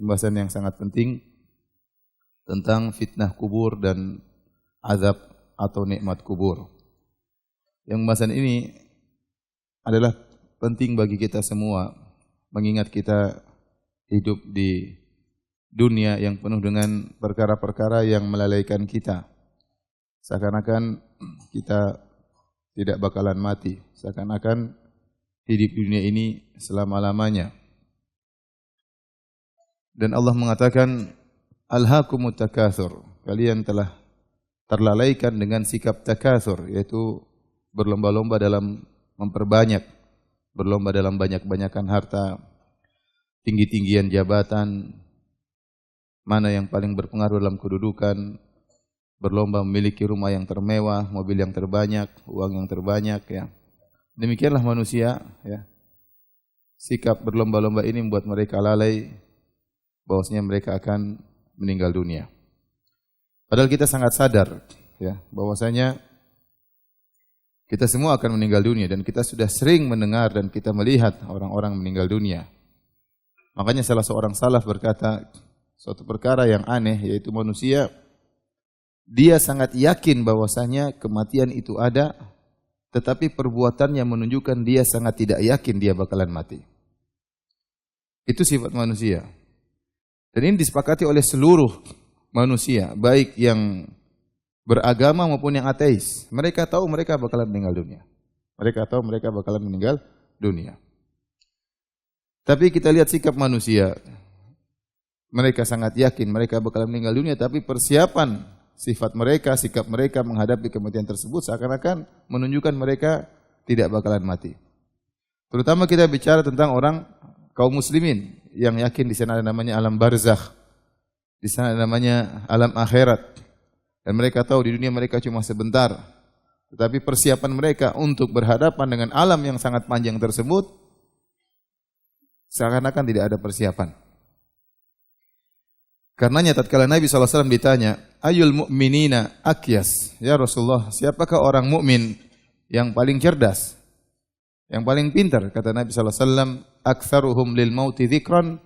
pembahasan yang sangat penting tentang fitnah kubur dan azab atau nikmat kubur. Yang pembahasan ini adalah penting bagi kita semua, mengingat kita hidup di dunia yang penuh dengan perkara-perkara yang melalaikan kita. Seakan-akan kita tidak bakalan mati, seakan-akan hidup dunia ini selama-lamanya. Dan Allah mengatakan, Alhaakumut takatsur. Kalian telah terlalaikan dengan sikap takatsur, yaitu berlomba-lomba dalam memperbanyak, berlomba dalam banyak-banyakan harta, tinggi-tinggian jabatan, mana yang paling berpengaruh dalam kedudukan, berlomba memiliki rumah yang termewah, mobil yang terbanyak, uang yang terbanyak, ya. Demikianlah manusia, ya. Sikap berlomba-lomba ini membuat mereka lalai bahwasanya mereka akan meninggal dunia. Padahal kita sangat sadar, ya, bahwasanya kita semua akan meninggal dunia dan kita sudah sering mendengar dan kita melihat orang-orang meninggal dunia. Makanya salah seorang salaf berkata, suatu perkara yang aneh yaitu manusia dia sangat yakin bahwasanya kematian itu ada, tetapi perbuatannya menunjukkan dia sangat tidak yakin dia bakalan mati. Itu sifat manusia. Dan ini disepakati oleh seluruh manusia, baik yang beragama maupun yang ateis. Mereka tahu mereka bakalan meninggal dunia. Mereka tahu mereka bakalan meninggal dunia. Tapi kita lihat sikap manusia. Mereka sangat yakin mereka bakalan meninggal dunia, tapi persiapan sifat mereka, sikap mereka menghadapi kematian tersebut seakan-akan menunjukkan mereka tidak bakalan mati. Terutama kita bicara tentang orang kaum muslimin yang yakin di sana ada namanya alam barzakh, di sana ada namanya alam akhirat, dan mereka tahu di dunia mereka cuma sebentar. Tetapi persiapan mereka untuk berhadapan dengan alam yang sangat panjang tersebut seakan-akan tidak ada persiapan. Karenanya tatkala Nabi SAW ditanya, ayul mu'minina akyas, ya Rasulullah, siapakah orang mukmin yang paling cerdas, yang paling pintar? Kata Nabi SAW, aktsaruhum lil mauti dzikran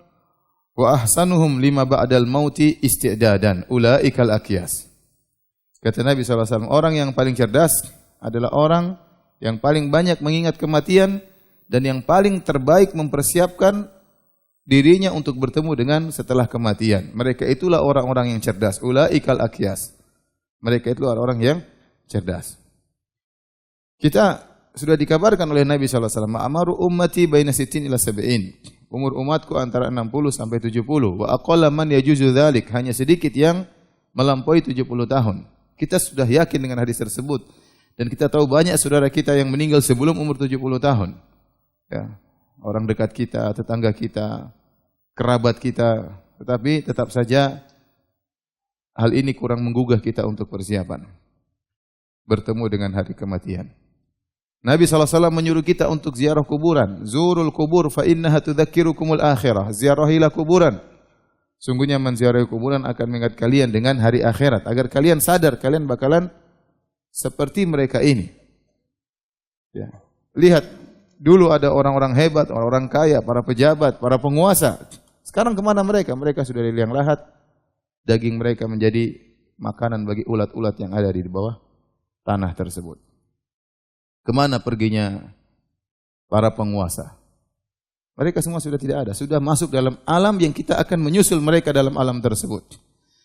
wa ahsanuhum lima ba'dal mauti isti'dadan, ulaikal akyas. Kata Nabi SAW, orang yang paling cerdas adalah orang yang paling banyak mengingat kematian dan yang paling terbaik mempersiapkan dirinya untuk bertemu dengan setelah kematian. Mereka itulah orang-orang yang cerdas. Ulaikal akyas. Mereka itulah orang yang cerdas. Kita sudah dikabarkan oleh Nabi SAW, ma'amaru ummati baina sittin ila sab'in. Umur umatku antara 60 sampai 70. Wa aqalla man yajuzu dzalik, hanya sedikit yang melampaui 70 tahun. Kita sudah yakin dengan hadis tersebut dan kita tahu banyak saudara kita yang meninggal sebelum umur 70 tahun. Ya, orang dekat kita, tetangga kita, kerabat kita, tetapi tetap saja hal ini kurang menggugah kita untuk persiapan bertemu dengan hari kematian. Nabi SAW menyuruh kita untuk ziarah kuburan. Zurul kubur fa innaha tudzakirukumul akhirah. Ziarahilah kuburan. Sungguhnya menziarahi kuburan akan mengingat kalian dengan hari akhirat, agar kalian sadar kalian bakalan seperti mereka ini. Ya. Lihat, dulu ada orang-orang hebat, orang-orang kaya, para pejabat, para penguasa. Sekarang kemana mereka? Mereka sudah di liang lahat. Daging mereka menjadi makanan bagi ulat-ulat yang ada di bawah tanah tersebut. Kemana perginya para penguasa? Mereka semua sudah tidak ada. Sudah masuk dalam alam yang kita akan menyusul mereka dalam alam tersebut.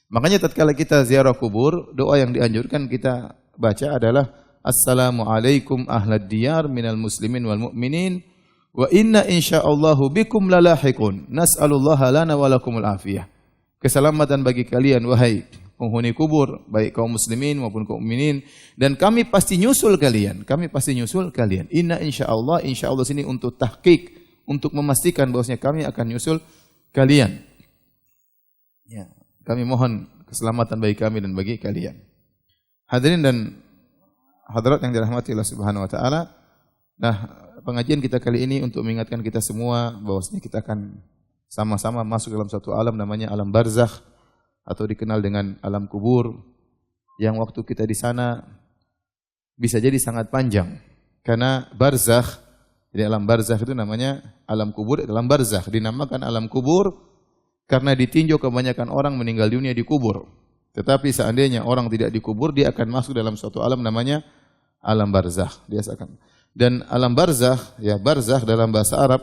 Makanya tatkala kita ziarah kubur, doa yang dianjurkan kita baca adalah Assalamualaikum ahlad diyar minal muslimin wal mu'minin wa inna insyaallahu bikum lalahiqun nas'alullaha lana wa lakumul afiyah. Keselamatan bagi kalian wahai penghuni kubur, baik kaum muslimin maupun kaum mukminin, dan kami pasti nyusul kalian. Kami pasti nyusul kalian. Inna insyaallah, insyaallah sini untuk tahqiq, untuk memastikan bahwasanya kami akan nyusul kalian. Ya, kami mohon keselamatan bagi kami dan bagi kalian. Hadirin dan hadirat yang dirahmati Allah Subhanahu wa taala. Nah, pengajian kita kali ini untuk mengingatkan kita semua bahwasanya kita akan sama-sama masuk dalam satu alam namanya alam barzakh atau dikenal dengan alam kubur, yang waktu kita di sana bisa jadi sangat panjang. Karena barzakh, jadi alam barzakh itu namanya alam kubur, alam barzakh dinamakan alam kubur karena ditinjau kebanyakan orang meninggal dunia dikubur. Tetapi seandainya orang tidak dikubur, dia akan masuk dalam suatu alam namanya alam barzakh. Dia akan. Dan alam barzakh, ya barzakh dalam bahasa Arab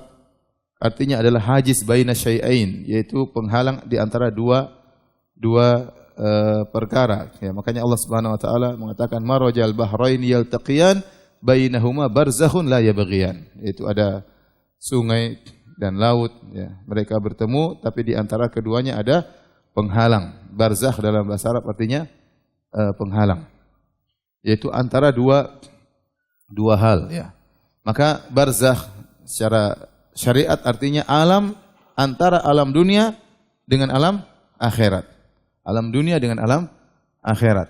artinya adalah hajiz baina syai'ain, yaitu penghalang di antara dua perkara. Ya, makanya Allah Subhanahu wa taala mengatakan marajal bahraini yaltaqiyan bainahuma barzakhun la yabghiyan. Yaitu ada sungai dan laut, ya. Mereka bertemu tapi di antara keduanya ada penghalang. Barzakh dalam bahasa Arab artinya penghalang. Yaitu antara dua hal, ya. Maka barzakh secara syariat artinya alam antara alam dunia dengan alam akhirat. Alam dunia dengan alam akhirat.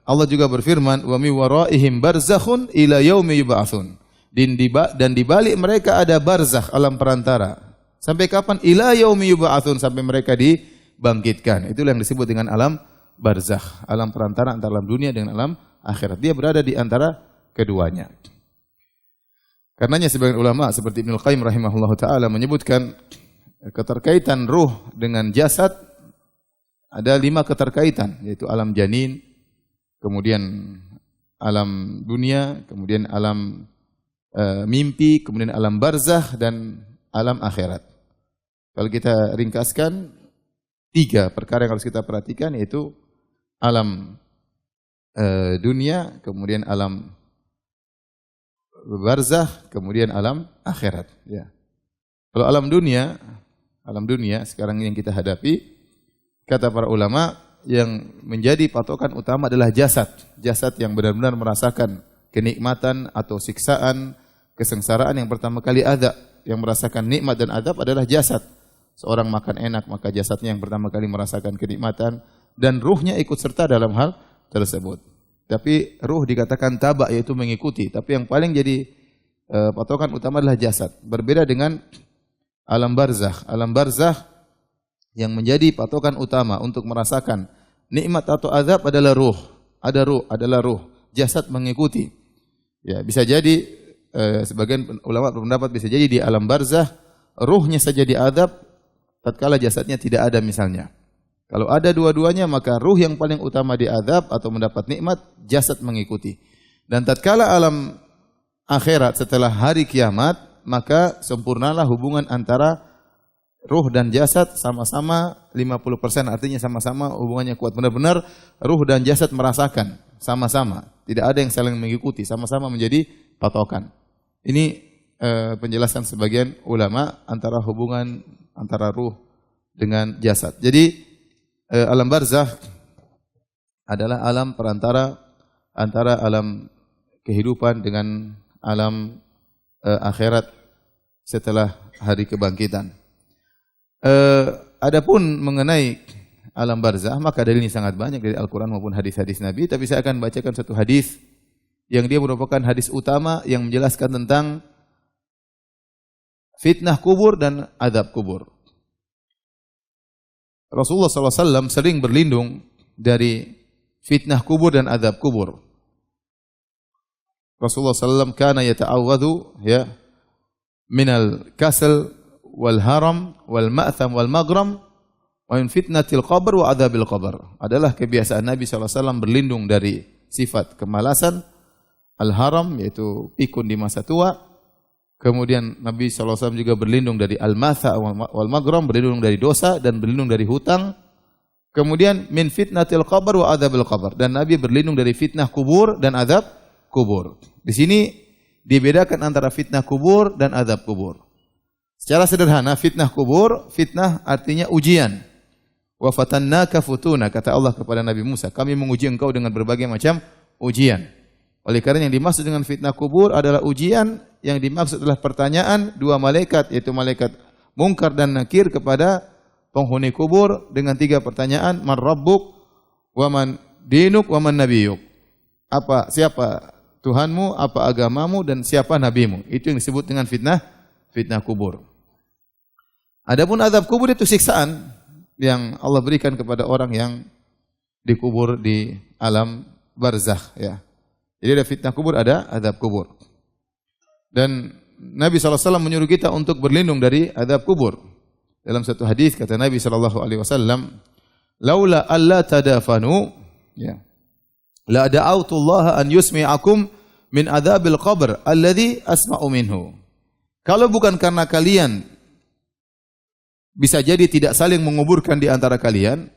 Allah juga berfirman, "Wa mi waraihim barzakhun ila yaumi yub'atsun." Dan di balik mereka ada barzakh, alam perantara. Sampai kapan? Ila yaumi yub'atsun, sampai mereka dibangkitkan. Itulah yang disebut dengan alam barzakh, alam perantara antara alam dunia dengan alam akhirat. Dia berada di antara keduanya. Karenanya sebagian ulama seperti Ibnu Qayyim rahimahullahu taala menyebutkan keterkaitan ruh dengan jasad ada 5 keterkaitan, yaitu alam janin, kemudian alam dunia, kemudian alam mimpi, kemudian alam barzakh dan alam akhirat. Kalau kita ringkaskan 3 perkara yang harus kita perhatikan, yaitu alam dunia, kemudian alam barzakh, kemudian alam akhirat. Ya. Kalau alam dunia sekarang yang kita hadapi, kata para ulama, yang menjadi patokan utama adalah jasad. Jasad yang benar-benar merasakan kenikmatan atau siksaan, kesengsaraan yang pertama kali ada. Yang merasakan nikmat dan adab adalah jasad. Seorang makan enak, maka jasadnya yang pertama kali merasakan kenikmatan, dan ruhnya ikut serta dalam hal tersebut. Tapi ruh dikatakan tabak, yaitu mengikuti. Tapi yang paling jadi patokan utama adalah jasad. Berbeda dengan alam barzakh. Alam barzakh yang menjadi patokan utama untuk merasakan nikmat atau azab adalah ruh. Ada ruh, adalah ruh. Jasad mengikuti. Ya, bisa jadi sebagian ulama berpendapat bisa jadi di alam barzakh ruhnya saja diazab tatkala jasadnya tidak ada misalnya. Kalau ada dua-duanya, maka ruh yang paling utama diazab atau mendapat nikmat, jasad mengikuti. Dan tatkala alam akhirat setelah hari kiamat, maka sempurnalah hubungan antara ruh dan jasad sama-sama 50%, artinya sama-sama hubungannya kuat. Benar-benar ruh dan jasad merasakan sama-sama. Tidak ada yang saling mengikuti, sama-sama menjadi patokan. Ini penjelasan sebagian ulama antara hubungan antara ruh dengan jasad. Jadi alam barzakh adalah alam perantara antara alam kehidupan dengan alam akhirat setelah hari kebangkitan. Adapun mengenai alam barzakh, maka dalilnya sangat banyak dari Al-Quran maupun hadis-hadis Nabi. Tapi saya akan bacakan satu hadis yang dia merupakan hadis utama yang menjelaskan tentang fitnah kubur dan azab kubur. Rasulullah SAW sering berlindung dari fitnah kubur dan azab kubur. Rasulullah SAW kana yata'awwadhu ya minal kasal wal haram wal ma'tham wal maghram wa min fitnatil qabr wa adzabil qabr. Adalah kebiasaan Nabi SAW berlindung dari sifat kemalasan, al-haram yaitu pikun di masa tua. Kemudian Nabi SAW juga berlindung dari al-matha wal maghram, berlindung dari dosa dan berlindung dari hutang. Kemudian min fitnatil qabr wa adzabil qabr, dan Nabi berlindung dari fitnah kubur dan azab kubur. Di sini dibedakan antara fitnah kubur dan azab kubur. Secara sederhana, fitnah kubur, fitnah artinya ujian. Wa fatannaka futuna, kata Allah kepada Nabi Musa, kami menguji engkau dengan berbagai macam ujian. Oleh karena yang dimaksud dengan fitnah kubur adalah ujian, yang dimaksud adalah pertanyaan 2 malaikat, yaitu malaikat Munkar dan Nakir kepada penghuni kubur dengan 3 pertanyaan, man rabbuk, wa man dinuk, wa man nabiyuk. Siapa Tuhanmu, apa agamamu, dan siapa nabimu. Itu yang disebut dengan fitnah kubur. Adapun azab kubur itu siksaan yang Allah berikan kepada orang yang dikubur di alam barzakh, ya. Jadi ada fitnah kubur, ada azab kubur. Dan Nabi SAW menyuruh kita untuk berlindung dari azab kubur. Dalam satu hadis kata Nabi SAW, "Laula alla tadafanu, ya, la da'autu Allah an yusmi'akum min adzabil qabr alladhi asma'u minhu." Kalau bukan karena kalian bisa jadi tidak saling menguburkan di antara kalian,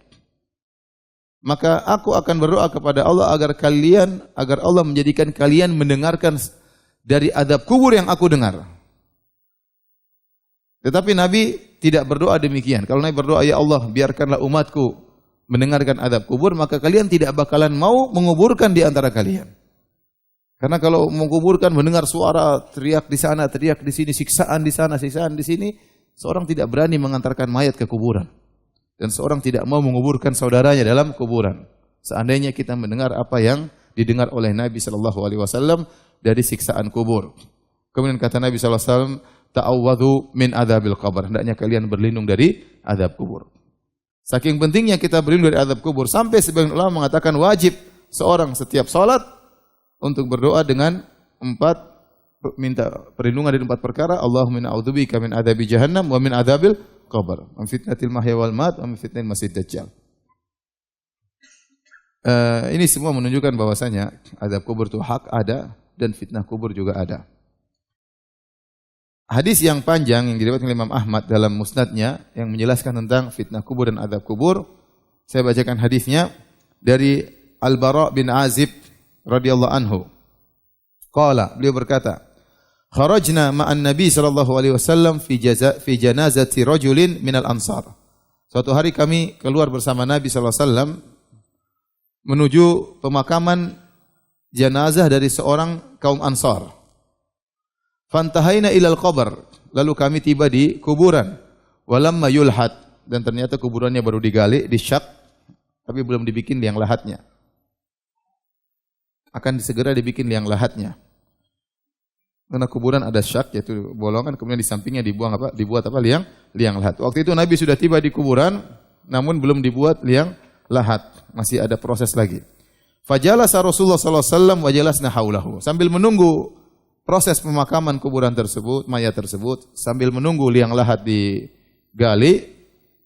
maka aku akan berdoa kepada Allah agar Allah menjadikan kalian mendengarkan dari azab kubur yang aku dengar. Tetapi Nabi tidak berdoa demikian. Kalau Nabi berdoa, "Ya Allah, biarkanlah umatku mendengarkan azab kubur," maka kalian tidak bakalan mau menguburkan di antara kalian. Karena kalau menguburkan, mendengar suara teriak di sana, teriak di sini, siksaan di sana, siksaan di sini, seorang tidak berani mengantarkan mayat ke kuburan. Dan seorang tidak mau menguburkan saudaranya dalam kuburan. Seandainya kita mendengar apa yang didengar oleh Nabi SAW dari siksaan kubur. Kemudian kata Nabi SAW, "Ta'awwadhu min adzabil qabr." Hendaknya kalian berlindung dari azab kubur. Saking pentingnya kita berlindung dari azab kubur, sampai sebagian ulama mengatakan wajib seorang setiap salat untuk berdoa dengan minta perlindungan dari 4 perkara. Allahumma inna a'udzubika min adzabi jahannam wa min adzabil qabr, wa min fitnatil mahya wal mat, wa min fitnatil masiihid dajjal. Ini semua menunjukkan bahwasanya azab kubur itu hak ada dan fitnah kubur juga ada. Hadis yang panjang yang diriwayatkan oleh Imam Ahmad dalam musnadnya yang menjelaskan tentang fitnah kubur dan azab kubur, saya bacakan hadisnya dari Al-Bara bin Azib radhiyallahu anhu. Qala, beliau berkata, "Kharajna ma'an Nabi sallallahu alaihi wasallam fi janazati rajulin minal ansar." Suatu hari kami keluar bersama Nabi sallallahu alaihi wasallam menuju pemakaman jenazah dari seorang kaum Ansar. Fantahaina ilal qabr, lalu kami tiba di kuburan. Walamma yulhad, dan ternyata kuburannya baru digali, disyak, tapi belum dibikin liang lahatnya. Akan segera dibikin liang lahatnya. Karena kuburan ada syak, yaitu bolongan, kemudian di sampingnya dibuat liang lahat. Waktu itu Nabi sudah tiba di kuburan, namun belum dibuat liang lahat, masih ada proses lagi. Fajalasa Rasulullah sallallahu alaihi wasallam wa jalasna haulahu. Sambil menunggu proses pemakaman kuburan tersebut, mayat tersebut, sambil menunggu liang lahat digali,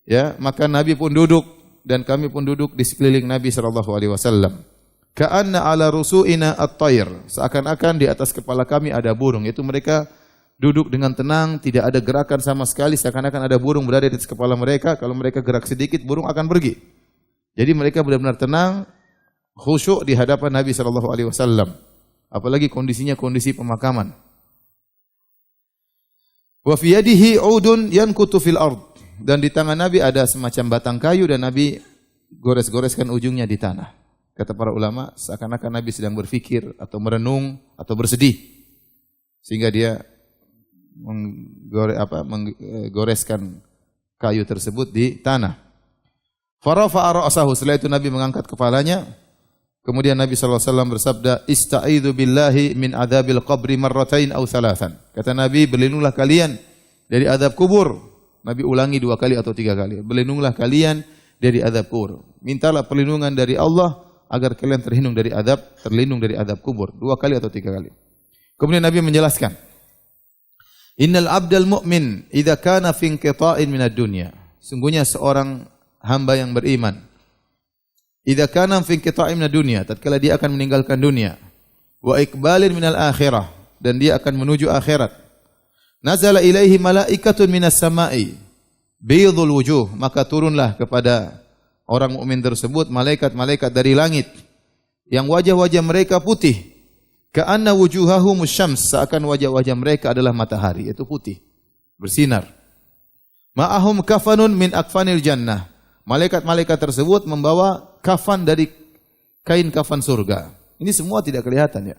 ya, maka Nabi pun duduk dan kami pun duduk di sekeliling Nabi sallallahu alaihi wasallam. Ka'anna ala rusu'ina at-tayr, seakan-akan di atas kepala kami ada burung. Itu mereka duduk dengan tenang, tidak ada gerakan sama sekali, seakan-akan ada burung berada di atas kepala mereka. Kalau mereka gerak sedikit, burung akan pergi. Jadi mereka benar-benar tenang, khusyuk di hadapan Nabi sallallahu alaihi wasallam. Apalagi kondisinya kondisi pemakaman. Wa fi yadihi 'udun yankutu fil ard, dan di tangan Nabi ada semacam batang kayu dan Nabi gores-goreskan ujungnya di tanah. Kata para ulama, seakan-akan Nabi sedang berfikir atau merenung atau bersedih, sehingga dia menggoreskan kayu tersebut di tanah. Farafa'a ra'sahu, setelah itu Nabi mengangkat kepalanya. Kemudian Nabi SAW bersabda, "Ista'idzu billahi min adzabil qabri marratain aw thalathan." Kata Nabi, berlindunglah kalian dari azab kubur. Nabi ulangi 2 kali atau 3 kali. Berlindunglah kalian dari azab kubur. Mintalah perlindungan dari Allah agar kalian terlindung dari azab kubur. 2 kali atau 3 kali. Kemudian Nabi menjelaskan, "Innal abdal mu'min idza kana fi inqita'in minad dunya." Sungguhnya seorang hamba yang beriman, idza kana fi inqita'in minad dunya, tatkala dia akan meninggalkan dunia, wa iqbalin minal akhirah, dan dia akan menuju akhirat. Nazala ilaihi malaikatun minas sama'i baydul wujuh, maka turunlah kepada orang mukmin tersebut malaikat-malaikat dari langit yang wajah-wajah mereka putih, ka'anna wujuhahum syams, seakan wajah-wajah mereka adalah matahari, itu putih, bersinar. Ma'ahum kafanun min akfanil jannah, malaikat-malaikat tersebut membawa kafan dari kain kafan surga. Ini semua tidak kelihatan, ya.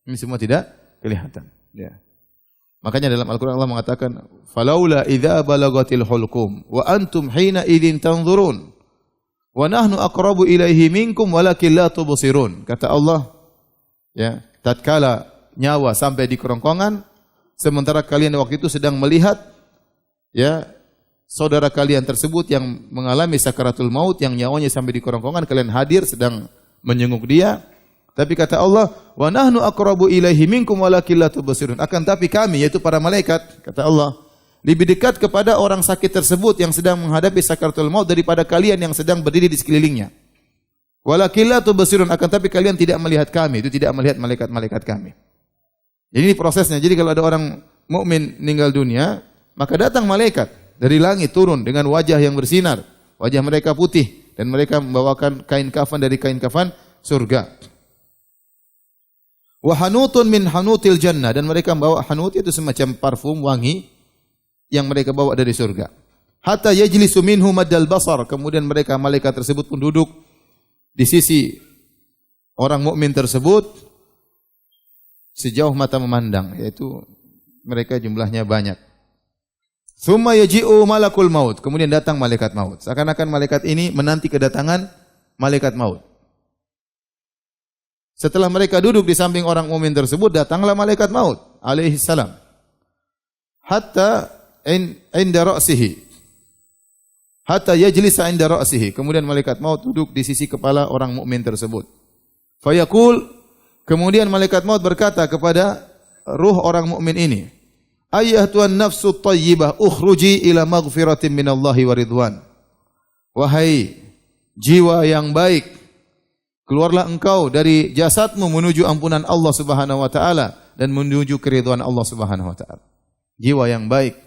Ini semua tidak kelihatan, ya. Makanya dalam Al-Qur'an Allah mengatakan, "Falaula idza balagatil hulqum wa antum hina idzin tanzurun wa nahnu aqrabu ilaihi minkum walakin la tubsirun." Kata Allah, ya, tatkala nyawa sampai di kerongkongan, sementara kalian waktu itu sedang melihat, ya, saudara kalian tersebut yang mengalami sakaratul maut, yang nyawanya sampai di kerongkongan, kalian hadir sedang menjenguk dia. Tapi kata Allah, wa nahnu aqrabu ilaihi minkum walakin la tubsirun. Akan tapi kami, yaitu para malaikat, kata Allah, lebih dekat kepada orang sakit tersebut yang sedang menghadapi sakaratul maut daripada kalian yang sedang berdiri di sekelilingnya. Walakin la tubsirun, akan tapi kalian tidak melihat kami, itu tidak melihat malaikat-malaikat kami. Jadi ini prosesnya. Jadi kalau ada orang mukmin meninggal dunia, maka datang malaikat dari langit turun dengan wajah yang bersinar, wajah mereka putih dan mereka membawakan kain kafan dari kain kafan surga. Wa hanutun min hanutil jannah, dan mereka membawa hanut, itu semacam parfum wangi yang mereka bawa dari surga. Hatta yajlisu minhu maddal basar, kemudian mereka malaikat tersebut pun duduk di sisi orang mukmin tersebut sejauh mata memandang, yaitu mereka jumlahnya banyak. Tsumma yaji'u malakul maut, kemudian datang malaikat maut. Seakan-akan malaikat ini menanti kedatangan malaikat maut. Setelah mereka duduk di samping orang mukmin tersebut, datanglah malaikat maut alaihi salam. Hatta inda ra'sihi. Hatta yajlisa inda ra'sihi. Kemudian malaikat maut duduk di sisi kepala orang mukmin tersebut. Fayaqul, kemudian malaikat maut berkata kepada ruh orang mukmin ini, ayyatuhan nafsu thayyibah ukhruji ila maghfiratin minallahi wa ridwan. Wahai jiwa yang baik, keluarlah engkau dari jasadmu menuju ampunan Allah Subhanahu wa taala dan menuju keridhaan Allah Subhanahu wa taala. Jiwa yang baik,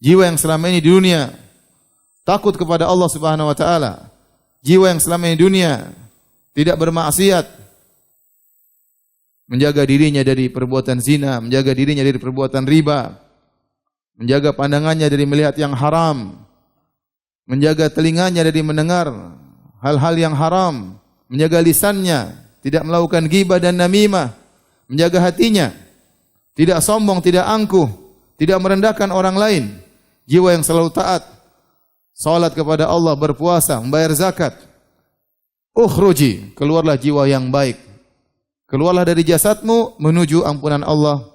jiwa yang selama ini di dunia takut kepada Allah Subhanahu wa taala, jiwa yang selama ini di dunia tidak bermaksiat, menjaga dirinya dari perbuatan zina, menjaga dirinya dari perbuatan riba, menjaga pandangannya dari melihat yang haram, menjaga telinganya dari mendengar hal-hal yang haram, menjaga lisannya, tidak melakukan ghibah dan namimah, menjaga hatinya, tidak sombong, tidak angkuh, tidak merendahkan orang lain, jiwa yang selalu taat, salat kepada Allah, berpuasa, membayar zakat. Ukhruji, keluarlah jiwa yang baik, keluarlah dari jasadmu menuju ampunan Allah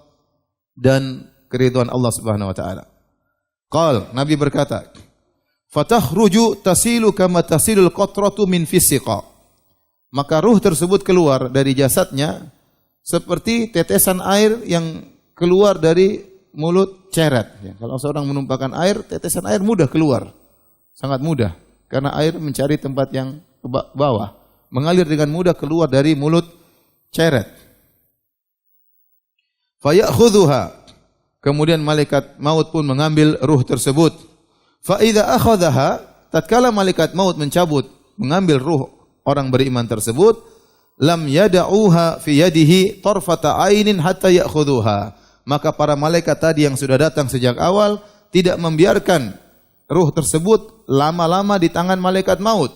dan keridhaan Allah Subhanahu wa taala. Qal, Nabi berkata, fatakhruju tasilu kama tasilul qatratu min fisiqa. Maka ruh tersebut keluar dari jasadnya seperti tetesan air yang keluar dari mulut ceret. Ya, kalau seorang menumpahkan air, tetesan air mudah keluar. Sangat mudah. Karena air mencari tempat yang ke bawah. Mengalir dengan mudah keluar dari mulut ceret. Fayakhudhuha. Kemudian malaikat maut pun mengambil ruh tersebut. Fa idza akhadhaha, tatkala malaikat maut mencabut, mengambil ruh orang beriman tersebut, lam yada'uha fi yadihi tarfata ainin hatta ya'khudhuha. Maka para malaikat tadi yang sudah datang sejak awal tidak membiarkan ruh tersebut lama-lama di tangan malaikat maut.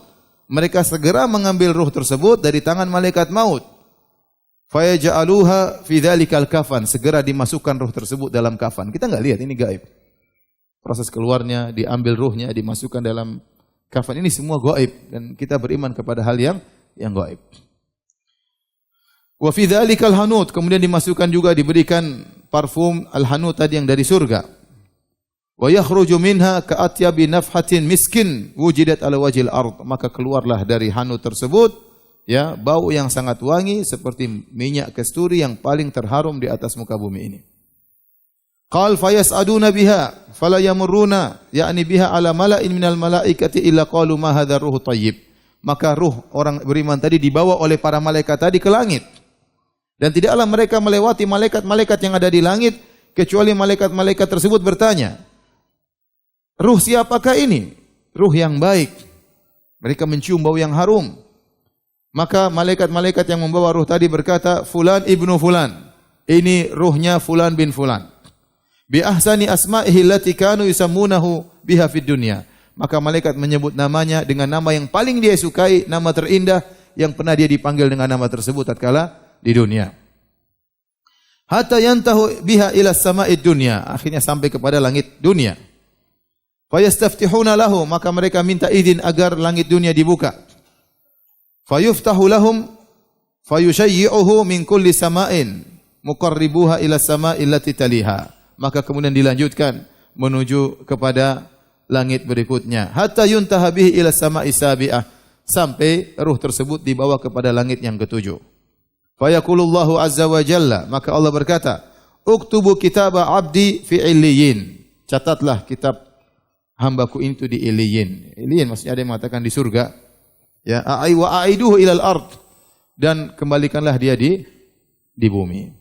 Mereka segera mengambil ruh tersebut dari tangan malaikat maut. Fayaj'aluha fi dzalikal kafan, segera dimasukkan ruh tersebut dalam kafan. Kita enggak lihat, ini gaib. Proses keluarnya, diambil ruhnya, dimasukkan dalam kafan, ini semua gaib dan kita beriman kepada hal yang gaib. Wa fi dzalikal hanut, kemudian dimasukkan juga, diberikan parfum al-hanut tadi yang dari surga. Wa yakhruju minha ka'atyabi nafhatin miskin wujidat ala wajhil ard, maka keluarlah dari hanut tersebut ya bau yang sangat wangi seperti minyak kasturi yang paling terharum di atas muka bumi ini. Qal fayas'aduna biha fala yamurruna yakni biha ala mala'in minal malaikati illa qalu ma hadzal ruhu thayyib. Maka ruh orang beriman tadi dibawa oleh para malaikat tadi ke langit. Dan tidaklah mereka melewati malaikat-malaikat yang ada di langit kecuali malaikat-malaikat tersebut bertanya, "Ruh siapakah ini?" Ruh yang baik. Mereka mencium bau yang harum. Maka malaikat-malaikat yang membawa ruh tadi berkata, "Fulan ibnu fulan." Ini ruhnya fulan bin fulan. Bi ahsani asma'ihi allati kanu yusammunahu biha fid dunya. Maka malaikat menyebut namanya dengan nama yang paling dia sukai, nama terindah yang pernah dia dipanggil dengan nama tersebut tatkala di dunia. Hatta yantahu biha ila sama'id dunya, akhirnya sampai kepada langit dunia. Fayastaftihuna lahu, maka mereka minta izin agar langit dunia dibuka. Fayuftahu lahum fayushayyi'uhu min kulli sama'in muqarribuha ila sama'il lati taliha. Maka kemudian dilanjutkan menuju kepada langit berikutnya. Hatta yuntaha bihi ila sama'i sabi'ah, sampai ruh tersebut dibawa kepada langit yang ketujuh. Fayaqulullahu azza wa jalla, maka Allah berkata, "Uktubu kitaba 'abdi fi illiyin." Catatlah kitab hambaku itu di illiyin. Illiyin maksudnya ada yang mengatakan di surga. Ya, ai wa aiduhu ilal ard, dan kembalikanlah dia di bumi.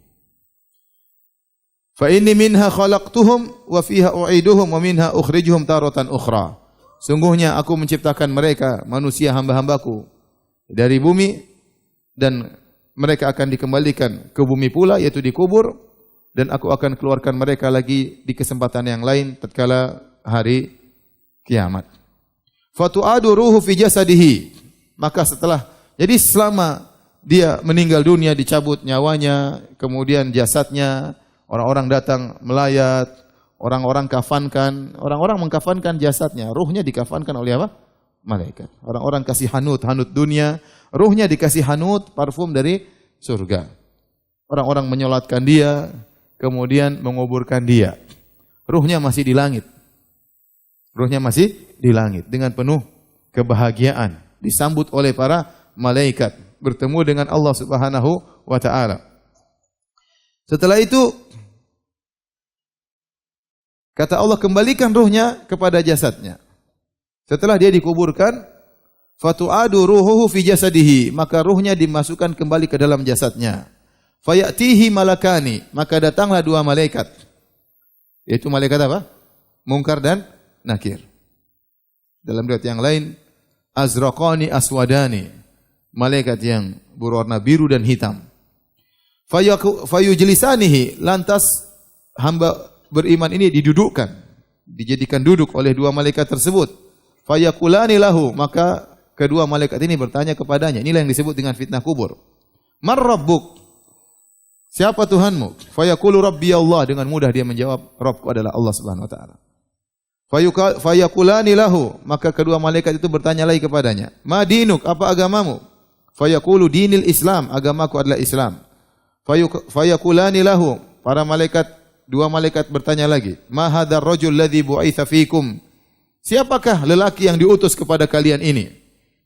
Fa inni minha khalaqtuhum wa fiha u'iduhum wa minha ukhrijuhum taratan ukhra. Sungguhnya aku menciptakan mereka, manusia hamba-hambaku, dari bumi, dan mereka akan dikembalikan ke bumi pula, yaitu dikubur, dan aku akan keluarkan mereka lagi di kesempatan yang lain tatkala hari kiamat. Fatu'adu ruhu fi jasadihi. Maka jadi selama dia meninggal dunia, dicabut nyawanya, kemudian jasadnya, orang-orang datang melayat, orang-orang mengkafankan jasadnya, ruhnya dikafankan oleh apa? Malaikat. Orang-orang kasih hanut dunia, ruhnya dikasih hanut parfum dari surga. Orang-orang menyolatkan dia, kemudian menguburkan dia. Ruhnya masih di langit. Ruhnya masih di langit dengan penuh kebahagiaan, disambut oleh para malaikat, bertemu dengan Allah Subhanahu wa taala. Setelah itu kata Allah, kembalikan ruhnya kepada jasadnya. Setelah dia dikuburkan, fatu'adu ruhuhu fi jasadihi, maka ruhnya dimasukkan kembali ke dalam jasadnya. Fayatihi malakani, maka datanglah dua malaikat. Yaitu malaikat apa? Munkar dan Nakir. Dalam riwayat yang lain, azraqani aswadani, malaikat yang berwarna biru dan hitam. Fayujlisanihi, lantas hamba beriman ini didudukkan, dijadikan duduk oleh dua malaikat tersebut. Fayaqulani lahu, maka kedua malaikat ini bertanya kepadanya. Inilah yang disebut dengan fitnah kubur. Man rabbuk? Siapa Tuhanmu? Fayaqulu rabbi Allah, dengan mudah dia menjawab, Rabbku adalah Allah Subhanahu wa taala. Fayaqulani lahu, maka kedua malaikat itu bertanya lagi kepadanya, ma dinuk, apa agamamu? Fayaqulu dinil Islam, agamaku adalah Islam. Fayaqulani lahu, dua malaikat bertanya lagi, ma hadzal rajul ladzi bu'itsa fikum? Siapakah lelaki yang diutus kepada kalian ini?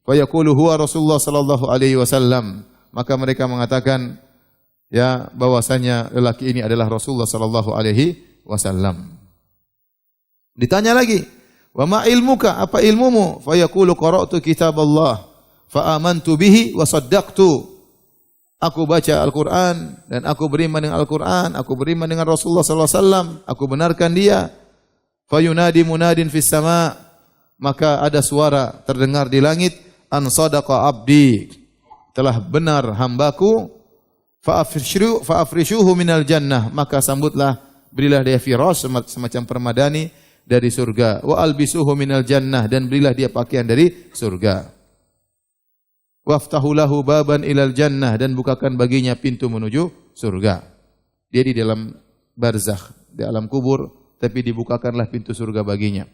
Fayaqulu huwa Rasulullah sallallahu alaihi wasallam. Maka mereka mengatakan, ya, bahwasanya lelaki ini adalah Rasulullah sallallahu alaihi wasallam. Ditanya lagi, wa ma ilmuka, apa ilmumu? Fayaqulu qara'tu kitaballah fa amantu bihi wa saddaqtu. Aku baca Al-Qur'an dan aku beriman dengan Al-Qur'an, aku beriman dengan Rasulullah sallallahu alaihi wasallam, aku benarkan dia. Fayunadi munadin fis sama, maka ada suara terdengar di langit, an sadaqa abdi, telah benar hambaku, fa afrishuhu minal jannah, maka sambutlah, berilah dia firas, semacam permadani dari surga, wa albisuhu minal jannah, dan berilah dia pakaian dari surga. Waftahu lahu baban ilal jannah, dan bukakan baginya pintu menuju surga. Dia di dalam barzakh, di alam kubur, tapi dibukakanlah pintu surga baginya.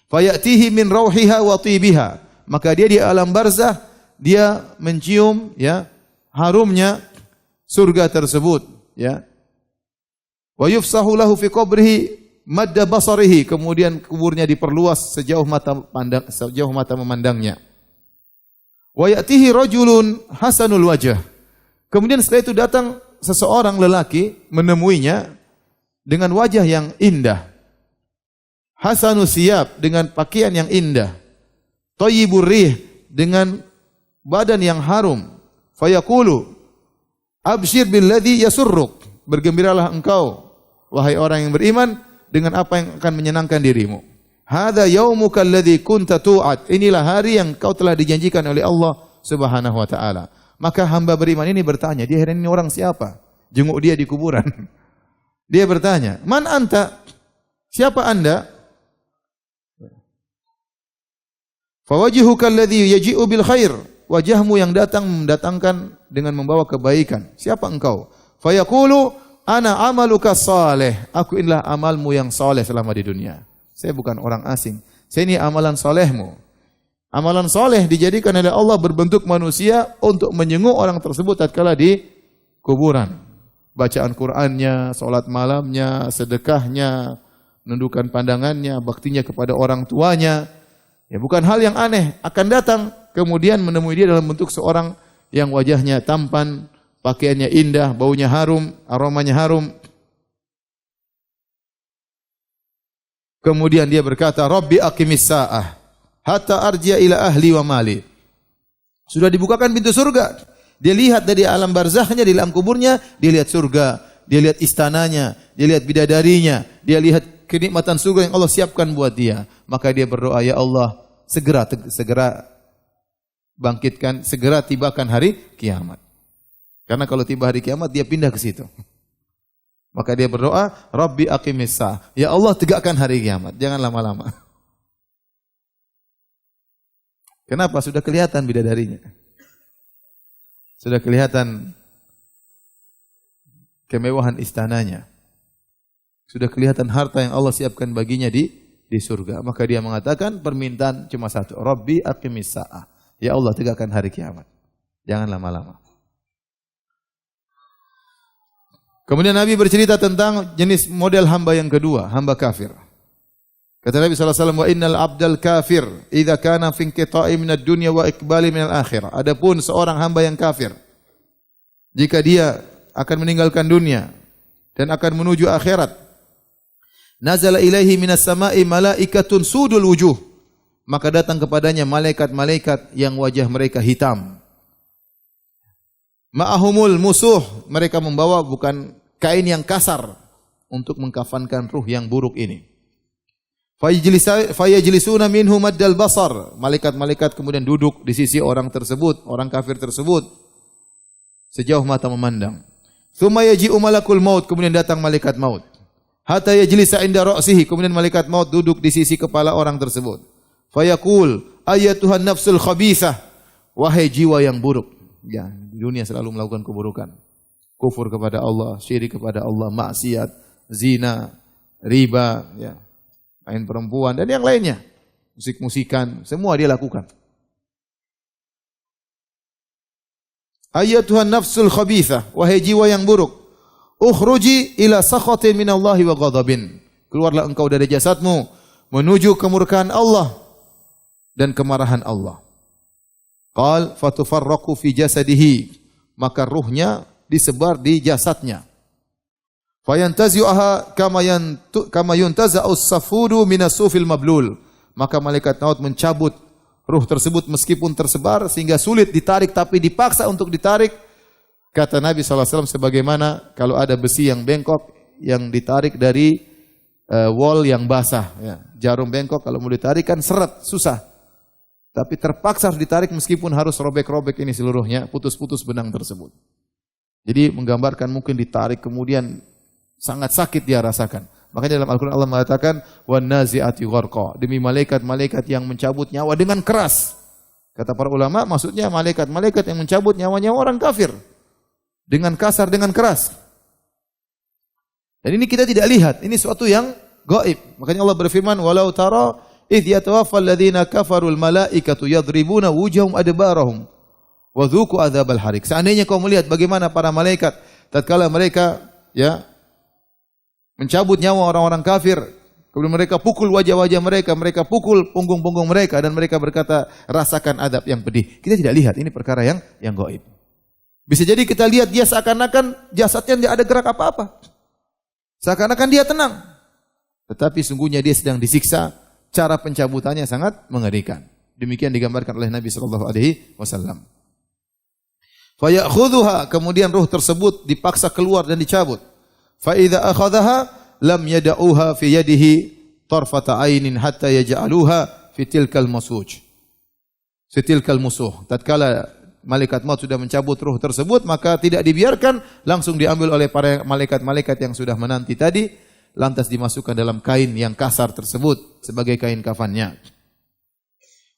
Fayatihi min rauhiha wa tibiha, maka dia di alam barzakh, dia mencium, ya, harumnya surga tersebut, ya. Wa yufsahu lahu fi qabrihi madda basarihi, kemudian kuburnya diperluas sejauh mata memandangnya. Wa ya'tihi rajulun hasanul wajh. Kemudian setelah itu datang seseorang lelaki menemuinya dengan wajah yang indah. Hasanus siyab, dengan pakaian yang indah. Thayyibur rih, dengan badan yang harum. Fayaqulu abshir billadhi yasurruk, bergembiralah engkau wahai orang yang beriman dengan apa yang akan menyenangkan dirimu. Hadza yaumuka alladzi kunta tu'ad, inilah hari yang kau telah dijanjikan oleh Allah Subhanahu wa taala. Maka hamba beriman ini bertanya, dia ini orang siapa? Jenguk dia di kuburan. Dia bertanya, "Man anta?" Siapa Anda? Fawajihuka alladzi yaji'u bil khair, wajahmu yang mendatangkan dengan membawa kebaikan. Siapa engkau? Fayaqulu ana amaluka salih, aku inilah amalmu yang saleh selama di dunia. Saya bukan orang asing. Saya ini amalan salehmu. Amalan saleh dijadikan oleh Allah berbentuk manusia untuk menjenguk orang tersebut tatkala di kuburan. Bacaan Qur'annya, salat malamnya, sedekahnya, menundukkan pandangannya, baktinya kepada orang tuanya. Ya, bukan hal yang aneh, akan datang kemudian menemui dia dalam bentuk seorang yang wajahnya tampan, pakaiannya indah, baunya harum, aromanya harum. Kemudian dia berkata, Rabbi aqimis sa'ah hatta arji'a ila ahli wa mali. Sudah dibukakan pintu surga. Dia lihat dari alam barzakhnya, di alam kuburnya, dia lihat surga, dia lihat istananya, dia lihat bidadarinya, dia lihat kenikmatan surga yang Allah siapkan buat dia. Maka dia berdoa, ya Allah, segera bangkitkan, segera tibakan hari kiamat. Karena kalau tiba hari kiamat, dia pindah ke situ. Maka dia berdoa, Rabbi aqimis sa'ah. Ya Allah, tegakkan hari kiamat. Jangan lama-lama. Kenapa? Sudah kelihatan bidadarinya. Sudah kelihatan kemewahan istananya. Sudah kelihatan harta yang Allah siapkan baginya di surga. Maka dia mengatakan permintaan cuma satu. Rabbi aqimis sa'ah. Ya Allah, tegakkan hari kiamat. Jangan lama-lama. Kemudian Nabi bercerita tentang jenis model hamba yang kedua, hamba kafir. Kata Nabi SAW, wa innal abdal kafir idza kana fi inqita'i minad dunya wa iqbali minal akhirah. Adapun seorang hamba yang kafir, jika dia akan meninggalkan dunia dan akan menuju akhirat, nazala ilaihi minas sama'i malaikatun sudul wujuh. Maka datang kepadanya malaikat-malaikat yang wajah mereka hitam. Ma'ahumul musuh, mereka membawa bukan kain yang kasar untuk mengkafankan ruh yang buruk ini. Fayajlisuna minhu maddal basar. Malaikat-malaikat kemudian duduk di sisi orang tersebut, orang kafir tersebut, sejauh mata memandang. Tsumma yaji'u malakul maut, kemudian datang malaikat maut. Hatta yajlisa inda ra'sihi, kemudian malaikat maut duduk di sisi kepala orang tersebut. Fayaqul ayyatuhan nafsul khabithah, wahai jiwa yang buruk. Ya, di dunia selalu melakukan keburukan. Kufur kepada Allah, syirik kepada Allah, maksiat, zina, riba, ya, main perempuan dan yang lainnya. Musik-musikan, semua dia lakukan. Ayyatuhan nafsul khabithah, wahai jiwa yang buruk, ukhruji ila sakhatin minallahi wa ghadabin. Keluarlah engkau dari jasadmu menuju kemurkaan Allah dan kemarahan Allah. Qal fatufarraqu fi jasadihi, maka ruhnya disebar di jasadnya. Fayantazi'uha kama yuntaza'u as-safudu minas sufil mablul, maka malaikat maut mencabut ruh tersebut meskipun tersebar sehingga sulit ditarik, tapi dipaksa untuk ditarik. Kata Nabi SAW, sebagaimana kalau ada besi yang bengkok yang ditarik dari wol yang basah, ya. Jarum bengkok kalau mau ditarik kan seret, susah. Tapi terpaksa harus ditarik meskipun harus robek-robek ini seluruhnya, putus-putus benang tersebut. Jadi menggambarkan mungkin ditarik kemudian sangat sakit dia rasakan. Makanya dalam Al-Quran Allah mengatakan wan nazi'ati gharqa, demi malaikat-malaikat yang mencabut nyawa dengan keras. Kata para ulama maksudnya malaikat-malaikat yang mencabut nyawanya orang kafir dengan kasar, dengan keras. Dan ini kita tidak lihat, ini suatu yang gaib. Makanya Allah berfirman walau tara idh yatawaffal ladzina kafarul malaikatu yadribuna wujuhum adbarahum wa dzuqu adzabal harik. Seandainya kau melihat bagaimana para malaikat tatkala mereka ya mencabut nyawa orang-orang kafir, kemudian mereka pukul wajah-wajah mereka, mereka pukul punggung-punggung mereka dan mereka berkata rasakan adab yang pedih. Kita tidak lihat, ini perkara yang gaib. Bisa jadi kita lihat dia seakan-akan jasadnya tidak ada gerak apa-apa. Seakan-akan dia tenang. Tetapi sungguhnya dia sedang disiksa. Cara pencabutannya sangat mengerikan. Demikian digambarkan oleh Nabi SAW. Fayakhudhuha, kemudian ruh tersebut dipaksa keluar dan dicabut. Fa idza akhadhaha lam yad'uha fi yadihi tarfata ainin hatta yaj'aluha fi tilkal masuj. Fi tilkal musuh. Tatkala malaikat maut sudah mencabut ruh tersebut, maka tidak dibiarkan, langsung diambil oleh para malaikat-malaikat yang sudah menanti tadi, lantas dimasukkan dalam kain yang kasar tersebut sebagai kain kafannya.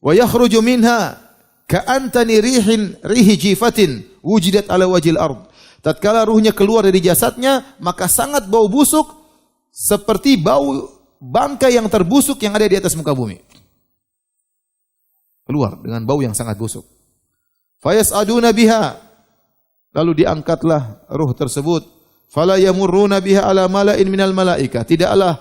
Wa yakhruju minha ka'antani rihi jifatin wujidat ala wajhil ard. Tatkala ruhnya keluar dari jasadnya, maka sangat bau busuk seperti bau bangkai yang terbusuk yang ada di atas muka bumi. Keluar dengan bau yang sangat busuk. Fayas'aduna biha, lalu diangkatlah ruh tersebut. Fala yamurruna biha ala mala'in minal malaika, tidaklah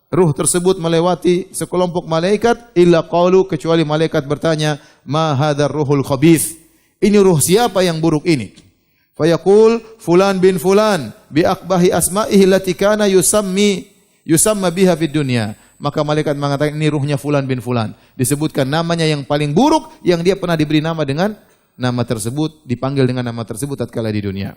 ruh tersebut melewati sekelompok malaikat illa qalu, kecuali malaikat bertanya, ma hadzal ruhul khabith, ini ruh siapa yang buruk ini? Fayaqul fulan bin fulan bi aqbahi asma'ihi allati kana yusamma biha fid dunya. Maka malaikat mengatakan ini ruhnya fulan bin fulan. Disebutkan namanya yang paling buruk yang dia pernah diberi nama dengan nama tersebut, dipanggil dengan nama tersebut tatkala di dunia.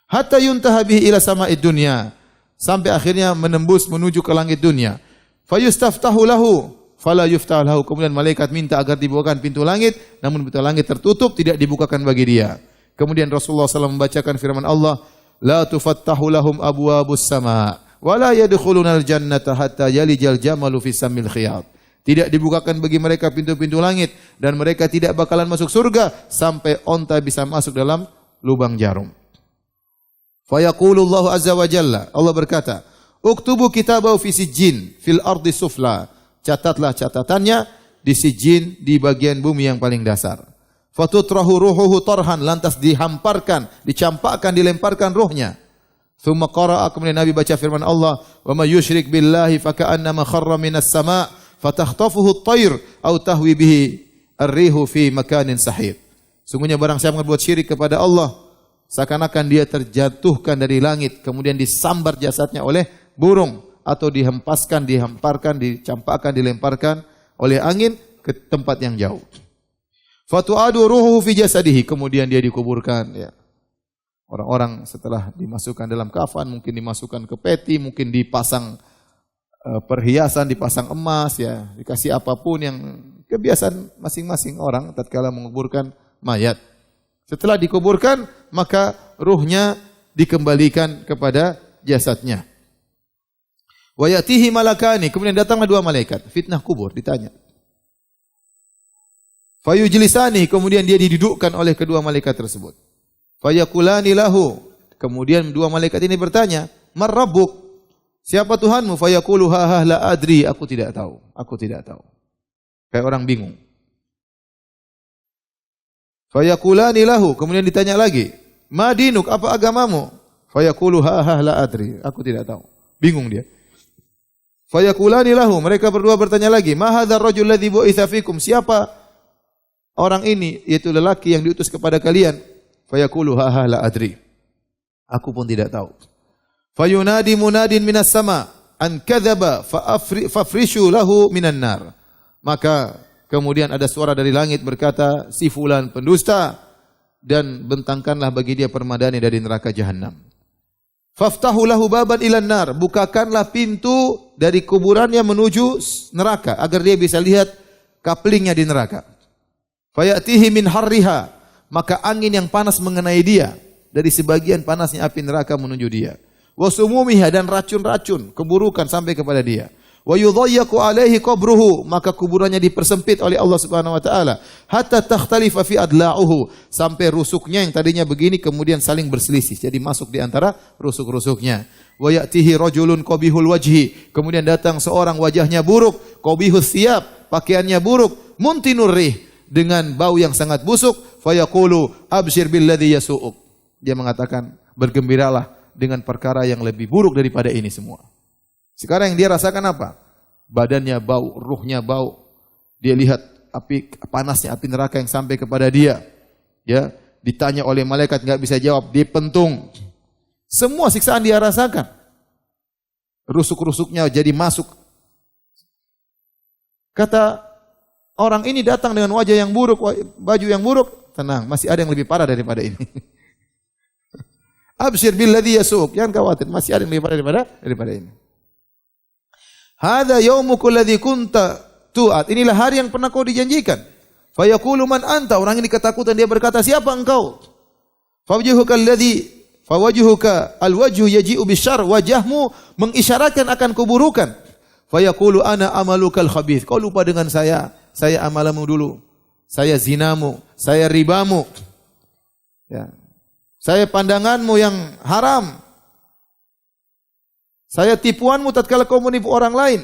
Hatta yuntaha bihi ila sama'id dunya. Sampai akhirnya menembus menuju ke langit dunia. Fayustaftahu lahu fala yuftah lahu. Kemudian malaikat minta agar dibukakan pintu langit, namun pintu langit tertutup, tidak dibukakan bagi dia. Kemudian Rasulullah SAW membacakan firman Allah, la tufattahu lahum abwabus sama wa la yadkhulunal jannata hatta yalijal jamalu fis samil khiyat. Tidak dibukakan bagi mereka pintu-pintu langit dan mereka tidak bakalan masuk surga sampai onta bisa masuk dalam lubang jarum. Fa yaqulullahu azza wa jalla, Allah berkata, uktubu kitabahu fi sijjin fil ardi sufla. Catatlah catatannya di sijjin, di bagian bumi yang paling dasar. Fatutrahu ruhuhu tarhan, lantas dihamparkan, dicampakkan, dilemparkan ruhnya. Thumma qara'a, kemudian Nabi baca firman Allah, wa may yusyrik billahi faka'annama kharra minas sama' fatakhtafuhu at-tayr aw tahwi bihi ar-rihu fi makanin sahih. Sungguhnya barang siapa berbuat syirik kepada Allah, seakan-akan dia terjatuhkan dari langit, kemudian disambar jasadnya oleh burung, atau dihempaskan, dihamparkan, dicampakkan, dilemparkan oleh angin ke tempat yang jauh. Fatu'adu ruhuhu fi jasadihi, kemudian dia dikuburkan, ya. Orang-orang setelah dimasukkan dalam kafan, mungkin dimasukkan ke peti, mungkin dipasang perhiasan, dipasang emas, ya, dikasih apapun yang kebiasaan masing-masing orang tatkala menguburkan mayat. Setelah dikuburkan, maka ruhnya dikembalikan kepada jasadnya. Wa yatihi malakani, kemudian datanglah dua malaikat, fitnah kubur, ditanya. Fayujlisani, kemudian dia didudukkan oleh kedua malaikat tersebut. Fayaqulani lahu, kemudian dua malaikat ini bertanya, "Man rabbuk?" Siapa Tuhanmu? Fayaqulu ha la adri, aku tidak tahu. Aku tidak tahu. Kayak orang bingung. Fayaqulani lahu, kemudian ditanya lagi, "Ma dinuk, apa agamamu?" Fayaqulu ha la adri, aku tidak tahu. Bingung dia. Fayaqulani lahu, mereka berdua bertanya lagi, "Ma hadzal rajul ladzi bu'itsa fikum?" Siapa orang ini, yaitu lelaki yang diutus kepada kalian? Fayaqulu ha la adri, aku pun tidak tahu. Fayunadi munadin minas sama an kadzaba fafrishu lahu minan nar. Maka kemudian ada suara dari langit berkata, si fulan pendusta, dan bentangkanlah bagi dia permadani dari neraka jahanam. Faftahu lahu baban ilan nar, bukakanlah pintu dari kuburannya menuju neraka agar dia bisa lihat kaplingnya di neraka. Fayatihi min harriha, maka angin yang panas mengenai dia dari sebagian panasnya api neraka menuju dia. Wa sumumiha, dan racun-racun keburukan sampai kepada dia. Wa yudhayyaqu alaihi qabruhu, maka kuburannya dipersempit oleh Allah Subhanahu wa taala, hatta takhtalifa fi adla'uhu, sampai rusuknya yang tadinya begini kemudian saling berselisih, jadi masuk di antara rusuk-rusuknya. Wa ya'tihi rajulun qabihul wajhi, kemudian datang seorang wajahnya buruk, qabihus thiyab, pakaiannya buruk, muntinur rih, dengan bau yang sangat busuk. Fayaqulu abshir billadzi yasu'uk, dia mengatakan bergembiralah dengan perkara yang lebih buruk daripada ini semua. Sekarang yang dia rasakan apa? Badannya bau, ruhnya bau. Dia lihat api panasnya api neraka yang sampai kepada dia. Ya, ditanya oleh malaikat enggak bisa jawab, dipentung. Semua siksaan dia rasakan. Rusuk-rusuknya jadi masuk. Kata orang ini datang dengan wajah yang buruk, baju yang buruk. Tenang, masih ada yang lebih parah daripada ini. Abshir billadzi yasu'uk, jangan khawatir, masih ada yang lebih parah daripada ini. Hadza yaumuka alladzi kunta tu'at, inilah hari yang pernah kau dijanjikan. Fa yaqulu man anta, orang ini ketakutan, dia berkata, siapa engkau? Fawajhuka alwajhu yaji'u bisyarr, wajahmu mengisyaratkan akan keburukan. Fa yaqulu ana amalukal khabith, kau lupa dengan saya amalamu dulu. Saya zinamu, saya ribamu. Ya. Saya pandanganmu yang haram. Saya tipuanmu tatkala kau menipu orang lain.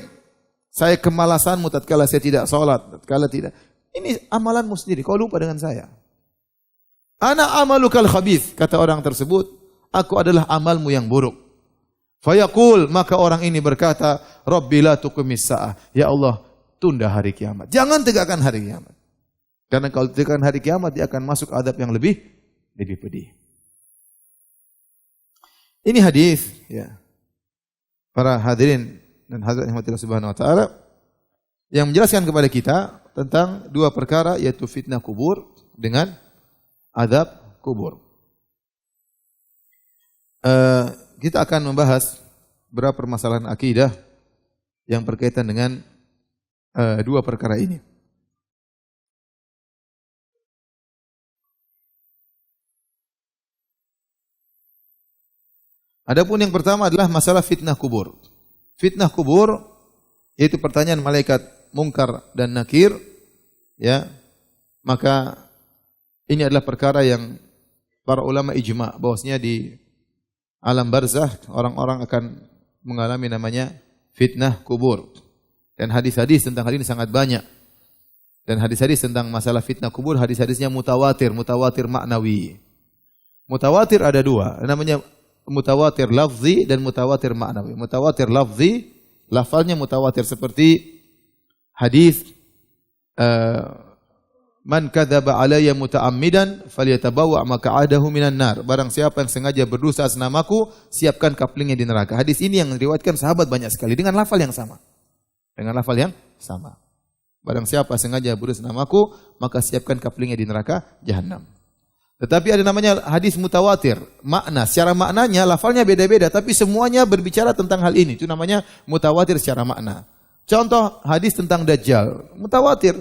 Saya kemalasanmu tatkala saya tidak salat, tatkala tidak. Ini amalanmu sendiri, kau lupa dengan saya. Ana amalukal khabith, kata orang tersebut, aku adalah amalmu yang buruk. Fayaqul, maka orang ini berkata, Rabbi la tuqimis sa'ah, ya Allah, tunda hari kiamat. Jangan tegakkan hari kiamat. Karena kalau tegakkan hari kiamat, dia akan masuk adab yang lebih pedih. Ini hadis ya. Para hadirin dan hadirat rahmatillah subhanahu wa ta'ala yang menjelaskan kepada kita tentang dua perkara yaitu fitnah kubur dengan azab kubur. Kita akan membahas beberapa permasalahan akidah yang berkaitan dengan dua perkara ini. Adapun yang pertama adalah masalah fitnah kubur. Fitnah kubur yaitu pertanyaan malaikat Munkar dan Nakir, ya. Maka ini adalah perkara yang para ulama ijma bahwasanya di alam barzakh orang-orang akan mengalami namanya fitnah kubur. Dan hadis-hadis tentang hal ini sangat banyak. Dan hadis-hadis tentang masalah fitnah kubur, hadis-hadisnya mutawatir maknawi. Mutawatir ada dua, namanya mutawatir lafzi dan mutawatir maknawi. Mutawatir lafzi, lafalnya mutawatir seperti hadis man kadzaba alayya muta'ammidan falyatabawa maq'adahu minan nar. Barang siapa yang sengaja berdusta atas namaku, siapkan kaplingnya di neraka. Hadis ini yang diriwayatkan sahabat banyak sekali dengan lafal yang sama. Dengan lafal yang sama. Barang siapa sengaja berdusta atas namaku, maka siapkan kaplingnya di neraka jahanam. Tetapi ada namanya hadis mutawatir. Makna, secara maknanya lafalnya beda-beda, tapi semuanya berbicara tentang hal ini. Itu namanya mutawatir secara makna. Contoh hadis tentang Dajjal, mutawatir.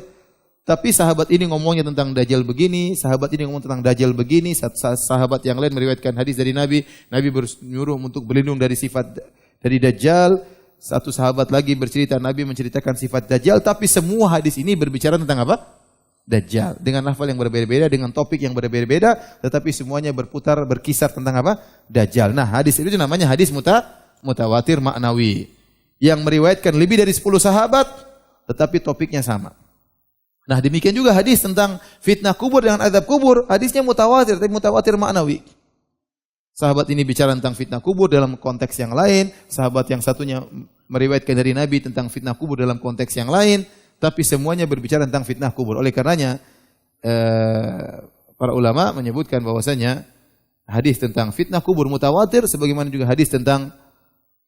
Tapi sahabat ini ngomongnya tentang Dajjal begini, sahabat ini ngomong tentang Dajjal begini, sahabat yang lain meriwayatkan hadis dari Nabi menyuruh untuk berlindung dari sifat dari Dajjal. Satu sahabat lagi bercerita, Nabi menceritakan sifat Dajjal, tapi semua hadis ini berbicara tentang apa? Dajjal. Dengan lafal yang berbeda-beda, dengan topik yang berbeda-beda, tetapi semuanya berkisar tentang apa? Dajjal. Nah, hadis itu namanya hadis mutawatir maknawi. Yang meriwayatkan lebih dari 10 sahabat, tetapi topiknya sama. Nah, demikian juga hadis tentang fitnah kubur dengan azab kubur, hadisnya mutawatir, tapi mutawatir maknawi. Sahabat ini bicara tentang fitnah kubur dalam konteks yang lain, sahabat yang satunya meriwayatkan dari Nabi tentang fitnah kubur dalam konteks yang lain, tapi semuanya berbicara tentang fitnah kubur. Oleh karenanya, para ulama menyebutkan bahwasanya hadis tentang fitnah kubur mutawatir, sebagaimana juga hadis tentang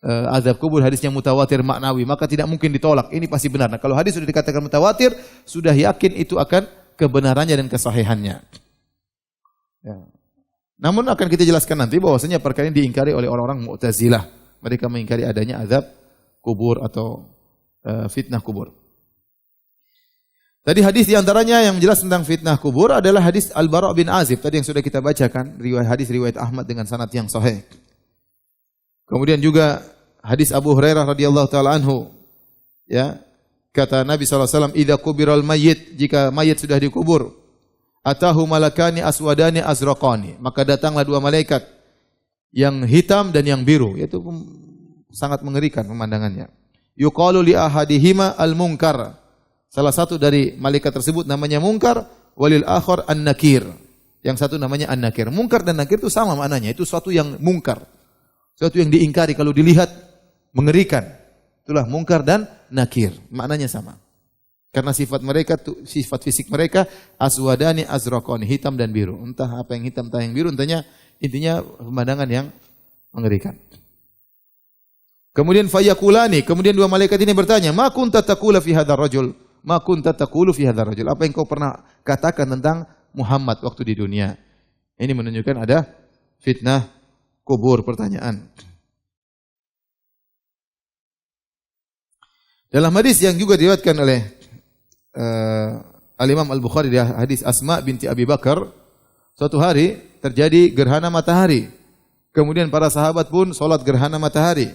azab kubur hadisnya mutawatir maknawi, maka tidak mungkin ditolak. Ini pasti benar. Nah, kalau hadis sudah dikatakan mutawatir, sudah yakin itu akan kebenarannya dan kesahihannya. Ya. Namun akan kita jelaskan nanti bahwasanya perkara ini diingkari oleh orang-orang Mu'tazilah. Mereka mengingkari adanya azab kubur atau fitnah kubur. Tadi hadis diantaranya yang menjelaskan tentang fitnah kubur adalah hadis Al-Bara' bin Azib. Tadi yang sudah kita bacakan, riwayat Ahmad dengan sanad yang sahih. Kemudian juga hadis Abu Hurairah radhiyallahu taala anhu, ya, kata Nabi SAW, idza kubiral mayyit, jika mayit sudah dikubur, atahu malakani aswadani azraqani, maka datanglah dua malaikat yang hitam dan yang biru, yaitu sangat mengerikan pemandangannya. Yuqalu li ahadihima al-munkar, salah satu dari malaikat tersebut namanya Munkar, walil akhar an-nakir, yang satu namanya an-nakir. Munkar dan nakir itu sama maknanya, itu suatu yang mungkar, suatu yang diingkari, kalau dilihat mengerikan. Itulah munkar dan nakir, maknanya sama. Karena sifat mereka, sifat fisik mereka aswadani azraqani, hitam dan biru. Entah apa yang hitam, entah yang biru, intinya pemandangan yang mengerikan. Kemudian fayakulani, kemudian dua malaikat ini bertanya, ma kunta taqulu fi hadzal rajul? Ma kunta taqulu fi hadzal rajul? Apa yang kau pernah katakan tentang Muhammad waktu di dunia? Ini menunjukkan ada fitnah kubur, pertanyaan. Dalam hadis yang juga diriwayatkan oleh Al-Imam Al-Bukhari, dari hadis Asma binti Abi Bakar, suatu hari terjadi gerhana matahari. Kemudian para sahabat pun salat gerhana matahari.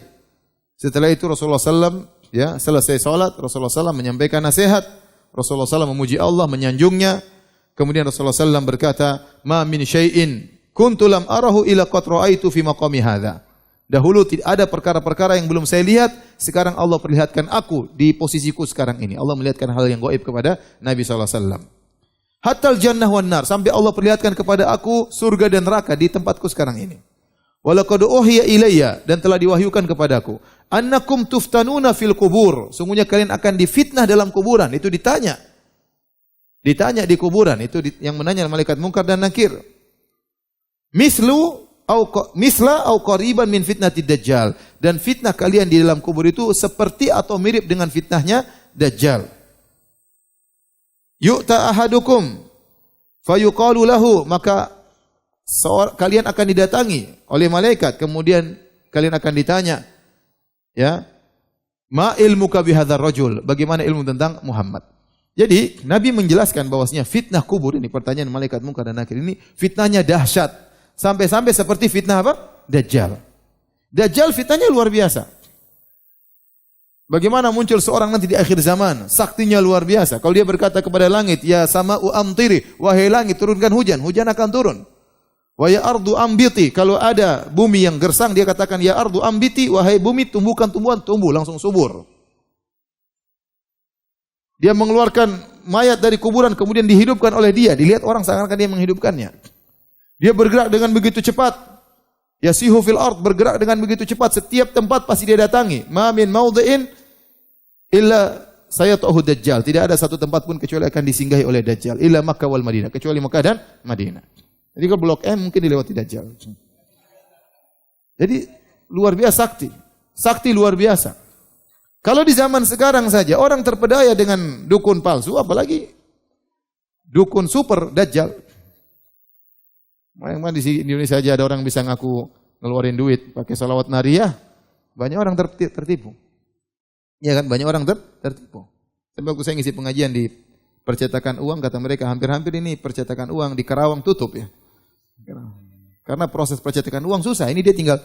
Setelah itu Rasulullah SAW, ya, selesai salat, Rasulullah SAW menyampaikan nasihat. Rasulullah SAW memuji Allah, menyanjungnya. Kemudian Rasulullah SAW berkata, ma min syai'in kuntu lam arahu ila qad ra'aitu fi maqami hadza. Dahulu tidak ada perkara-perkara yang belum saya lihat, sekarang Allah perlihatkan aku di posisiku sekarang ini. Allah melihatkan hal yang gaib kepada Nabi SAW. Hatta al-jannah wan nar, sampai Allah perlihatkan kepada aku surga dan neraka di tempatku sekarang ini. Walaqad uhiya ilayya, dan telah diwahyukan kepadaku, annakum tuftanuna fil kubur, sungguhnya kalian akan difitnah dalam kuburan. Itu ditanya di kuburan, itu yang menanya malaikat Munkar dan Nakir. Mislu misla au qariban min fitnatid dajjal, dan fitnah kalian di dalam kubur itu seperti atau mirip dengan fitnahnya dajjal. Yu'ta ahadukum fayuqalu lahu, maka kalian akan didatangi oleh malaikat, kemudian kalian akan ditanya, ya, ma ilmuka bihadzal rajul, bagaimana ilmu tentang Muhammad. Jadi Nabi menjelaskan bahwasanya fitnah kubur ini, pertanyaan malaikat munkar dan nakir ini fitnahnya dahsyat, sampai-sampai seperti fitnah apa? Dajjal. Dajjal fitnahnya luar biasa. Bagaimana muncul seorang nanti di akhir zaman, saktinya luar biasa. Kalau dia berkata kepada langit, ya sama'u amtiri, wahai langit turunkan hujan, hujan akan turun. Wa ya ardu ambiti, kalau ada bumi yang gersang dia katakan ya ardu ambiti, wahai bumi tumbuhkan tumbuhan, tumbuh langsung subur. Dia mengeluarkan mayat dari kuburan kemudian dihidupkan oleh dia, dilihat orang seakan-akan dia menghidupkannya. Dia bergerak dengan begitu cepat. Yasihu fil ard, bergerak dengan begitu cepat, setiap tempat pasti dia datangi. Ma min maudhi'in illa sayatuhu dajjal, tidak ada satu tempat pun kecuali akan disinggahi oleh dajjal, illa Makkah wal Madinah, kecuali Makkah dan Madinah. Jadi kalau blok M mungkin dilewati dajjal. Jadi luar biasa sakti. Sakti luar biasa. Kalau di zaman sekarang saja orang terpedaya dengan dukun palsu, apalagi dukun super dajjal. Memang di Indonesia saja ada orang bisa ngaku ngeluarin duit pakai salawat nariyah, banyak orang tertipu. Ya kan, banyak orang tertipu. Sampai waktu saya ngisi pengajian di percetakan uang, kata mereka hampir-hampir ini percetakan uang di Karawang tutup ya. Karena proses percetakan uang susah, ini dia tinggal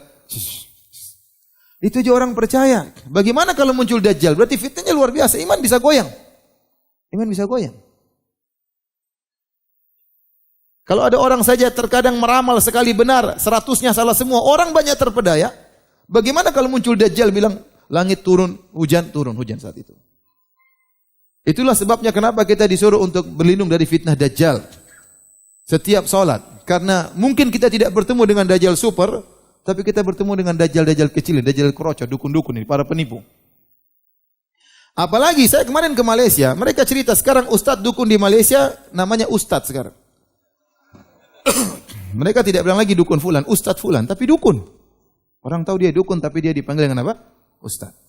itu aja orang percaya. Bagaimana kalau muncul dajjal? Berarti fitnahnya luar biasa, iman bisa goyang. Iman bisa goyang. Kalau ada orang saja terkadang meramal sekali benar, 100-nya salah semua, orang banyak terpedaya. Bagaimana kalau muncul dajjal bilang langit turun, hujan saat itu. Itulah sebabnya kenapa kita disuruh untuk berlindung dari fitnah dajjal. Setiap salat, karena mungkin kita tidak bertemu dengan dajjal super, tapi kita bertemu dengan dajjal-dajjal kecil, dajjal kroco, dukun-dukun ini, para penipu. Apalagi saya kemarin ke Malaysia, mereka cerita sekarang ustadz dukun di Malaysia namanya ustadz sekarang. Mereka tidak bilang lagi dukun fulan, ustadz fulan, tapi dukun. Orang tahu dia dukun, tapi dia dipanggil dengan apa? Ustadz.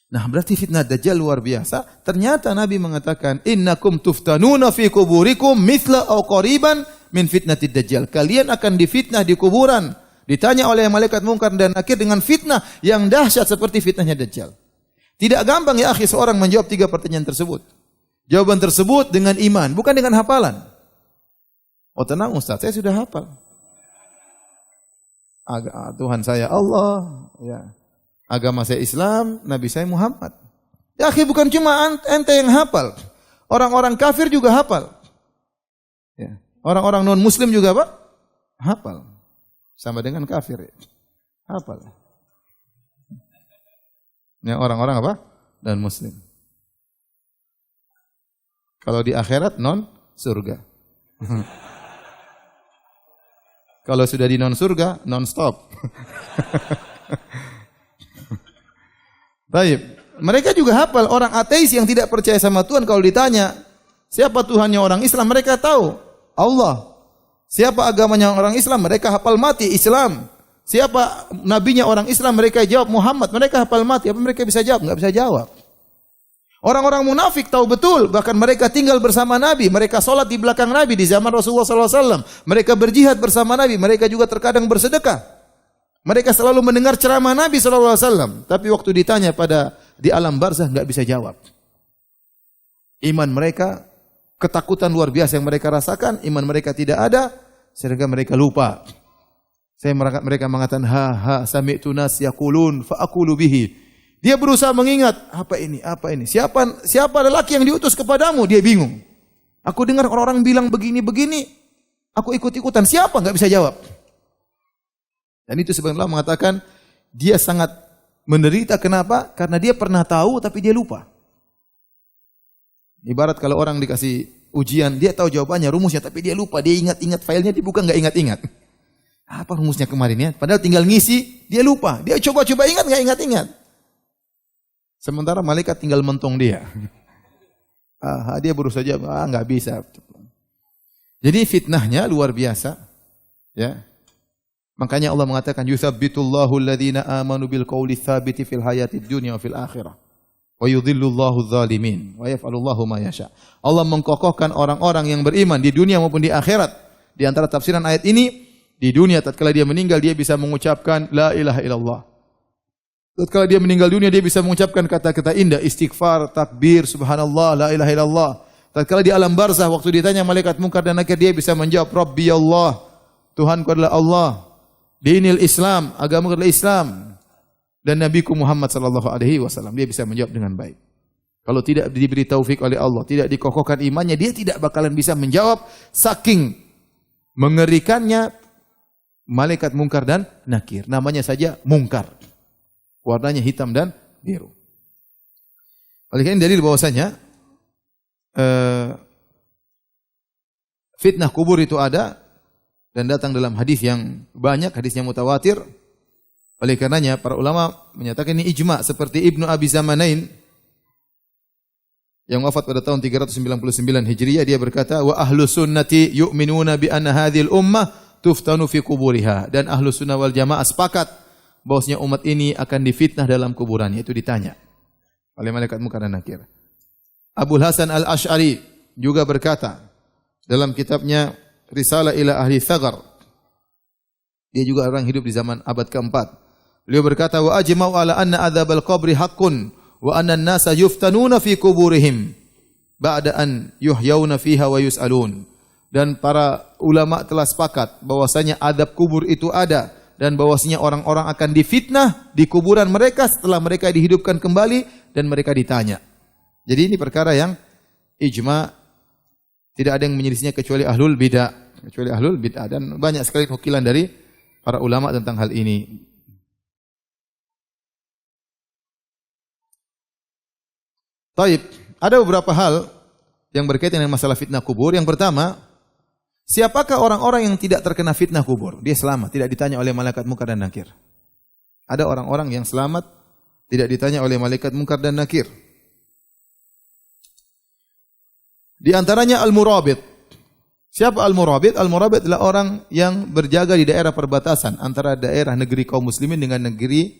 Nah, berarti fitnah dajjal luar biasa. Ternyata Nabi mengatakan, innakum tuftanuna fi kuburikum mithla aw qariban min fitnatid dajjal. Kalian akan difitnah di kuburan, ditanya oleh malaikat munkar dan nakir dengan fitnah yang dahsyat seperti fitnahnya dajjal. Tidak gampang ya akhi seorang menjawab 3 pertanyaan tersebut. Jawaban tersebut dengan iman, bukan dengan hafalan. Oh tenang Ustaz, saya sudah hafal. Tuhan saya Allah, ya. Agama saya Islam, Nabi saya Muhammad. Ya akhi, bukan cuma ente yang hafal. Orang-orang kafir juga hafal. Ya. Orang-orang non-muslim juga apa? Hafal. Sama dengan kafir. Ya. Hafal. Ya, orang-orang apa? Non-muslim. Kalau di akhirat non surga. Kalau sudah di non surga, non stop. Baik, mereka juga hafal. Orang ateis yang tidak percaya sama Tuhan kalau ditanya, siapa Tuhannya orang Islam? Mereka tahu, Allah. Siapa agamanya orang Islam? Mereka hafal mati, Islam. Siapa nabinya orang Islam? Mereka jawab Muhammad. Mereka hafal mati. Apa mereka bisa jawab? Enggak bisa jawab. Orang-orang munafik tahu betul, bahkan mereka tinggal bersama Nabi, mereka sholat di belakang Nabi di zaman Rasulullah SAW, mereka berjihad bersama Nabi, mereka juga terkadang bersedekah, mereka selalu mendengar ceramah Nabi SAW, tapi waktu ditanya di alam barzah nggak bisa jawab. Iman mereka, ketakutan luar biasa yang mereka rasakan, iman mereka tidak ada, sehingga mereka lupa. Mereka mengatakan, sami'tu nas yaqulun fa aqulu bihi. Dia berusaha mengingat, apa ini? Siapa lelaki yang diutus kepadamu? Dia bingung. Aku dengar orang-orang bilang begini-begini, aku ikut-ikutan. Siapa? Enggak bisa jawab. Dan itu sebenarnya Allah mengatakan, dia sangat menderita. Kenapa? Karena dia pernah tahu, tapi dia lupa. Ibarat kalau orang dikasih ujian, dia tahu jawabannya, rumusnya, tapi dia lupa. Dia ingat-ingat filenya, dibuka enggak ingat-ingat. Apa rumusnya kemarin ya? Padahal tinggal ngisi, dia lupa. Dia coba-coba ingat, enggak ingat-ingat. Sementara malaikat tinggal mentong dia. Dia berusaha jawab, enggak bisa. Jadi fitnahnya luar biasa. Ya. Makanya Allah mengatakan yutsabbitullahu alladhina amanu bil qawli tsabiti fil hayatid dunya wa fil akhirah. Wa yudhillullahu dzalimin wa yaf'alullahu ma yasha. Allah mengkokohkan orang-orang yang beriman di dunia maupun di akhirat. Di antara tafsiran ayat ini, di dunia tatkala dia meninggal dia bisa mengucapkan la ilaha illallah. Tatkala dia meninggal dunia dia bisa mengucapkan kata-kata indah, istighfar, takbir, subhanallah, la ilaha illallah. Tatkala di alam barzah waktu ditanya malaikat munkar dan nakir dia bisa menjawab Rabbi Allah, Tuhanku adalah Allah. Dinil Islam, agama adalah Islam. Dan Nabiku Muhammad sallallahu alaihi wasallam, dia bisa menjawab dengan baik. Kalau tidak diberi taufik oleh Allah, tidak dikokohkan imannya, dia tidak bakalan bisa menjawab saking mengerikannya malaikat munkar dan nakir. Namanya saja munkar. Warnanya hitam dan biru. Oleh karena dalil bahwasanya fitnah kubur itu ada dan datang dalam hadis yang banyak, hadisnya mutawatir. Oleh karenanya para ulama menyatakan ini ijma, seperti Ibnu Abi Zamanain yang wafat pada tahun 399 Hijriah, dia berkata wa ahlus sunnati yu'minuna bi anna hadhil ummah tuftanu fi kuburiha, dan ahlus sunnah wal jamaah sepakat bahwasanya umat ini akan difitnah dalam kuburannya, itu ditanya oleh malaikat munkar dan nakir. Abul Hasan Al-Asy'ari juga berkata dalam kitabnya Risalah ila Ahli Thagar, dia juga orang hidup di zaman abad keempat. Beliau berkata wa ajma'u ala anna adzabal qabri haqqun wa anna an-nasa yuftanuna fi kuburihim ba'da an yuhyauna fiha wa yus'alun. Dan para ulama telah sepakat bahwasanya adab kubur itu ada dan bahwasanya orang-orang akan difitnah di kuburan mereka setelah mereka dihidupkan kembali dan mereka ditanya. Jadi ini perkara yang ijma, tidak ada yang menyelisihinya kecuali ahlul bid'ah, dan banyak sekali nukilan dari para ulama tentang hal ini. Taib, ada beberapa hal yang berkaitan dengan masalah fitnah kubur. Yang pertama, siapakah orang-orang yang tidak terkena fitnah kubur? Dia selamat, tidak ditanya oleh malaikat munkar dan nakir. Ada orang-orang yang selamat, tidak ditanya oleh malaikat munkar dan nakir. Di antaranya al-murabit. Siapa al-murabit? Al-murabit adalah orang yang berjaga di daerah perbatasan antara daerah negeri kaum muslimin dengan negeri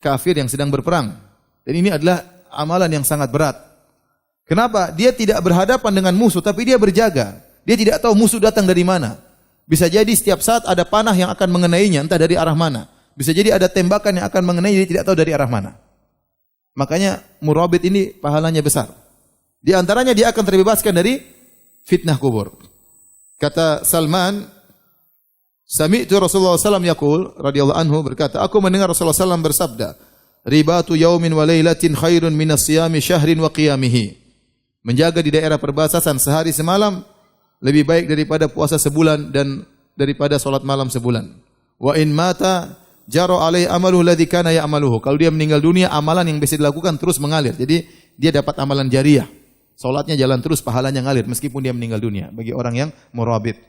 kafir yang sedang berperang. Dan ini adalah amalan yang sangat berat. Kenapa? Dia tidak berhadapan dengan musuh, tapi dia berjaga. Dia tidak tahu musuh datang dari mana. Bisa jadi setiap saat ada panah yang akan mengenainya, entah dari arah mana. Bisa jadi ada tembakan yang akan mengenai, dia tidak tahu dari arah mana. Makanya murabit ini pahalanya besar. Di antaranya dia akan terbebaskan dari fitnah kubur. Kata Salman, sami'tu Rasulullah SAW yaqul, radhiyallahu anhu berkata, aku mendengar Rasulullah SAW bersabda, ribatu yaumin wa lailatin khairun minas siyami syahrin wa qiyamihi. Menjaga di daerah perbatasan sehari semalam lebih baik daripada puasa sebulan dan daripada salat malam sebulan. Wa in mata jaro alaihi amaluhu alladhi kana ya'maluhu. Kalau dia meninggal dunia, amalan yang bisa dilakukan terus mengalir. Jadi dia dapat amalan jariah. Salatnya jalan terus, pahalanya ngalir meskipun dia meninggal dunia, bagi orang yang murabit.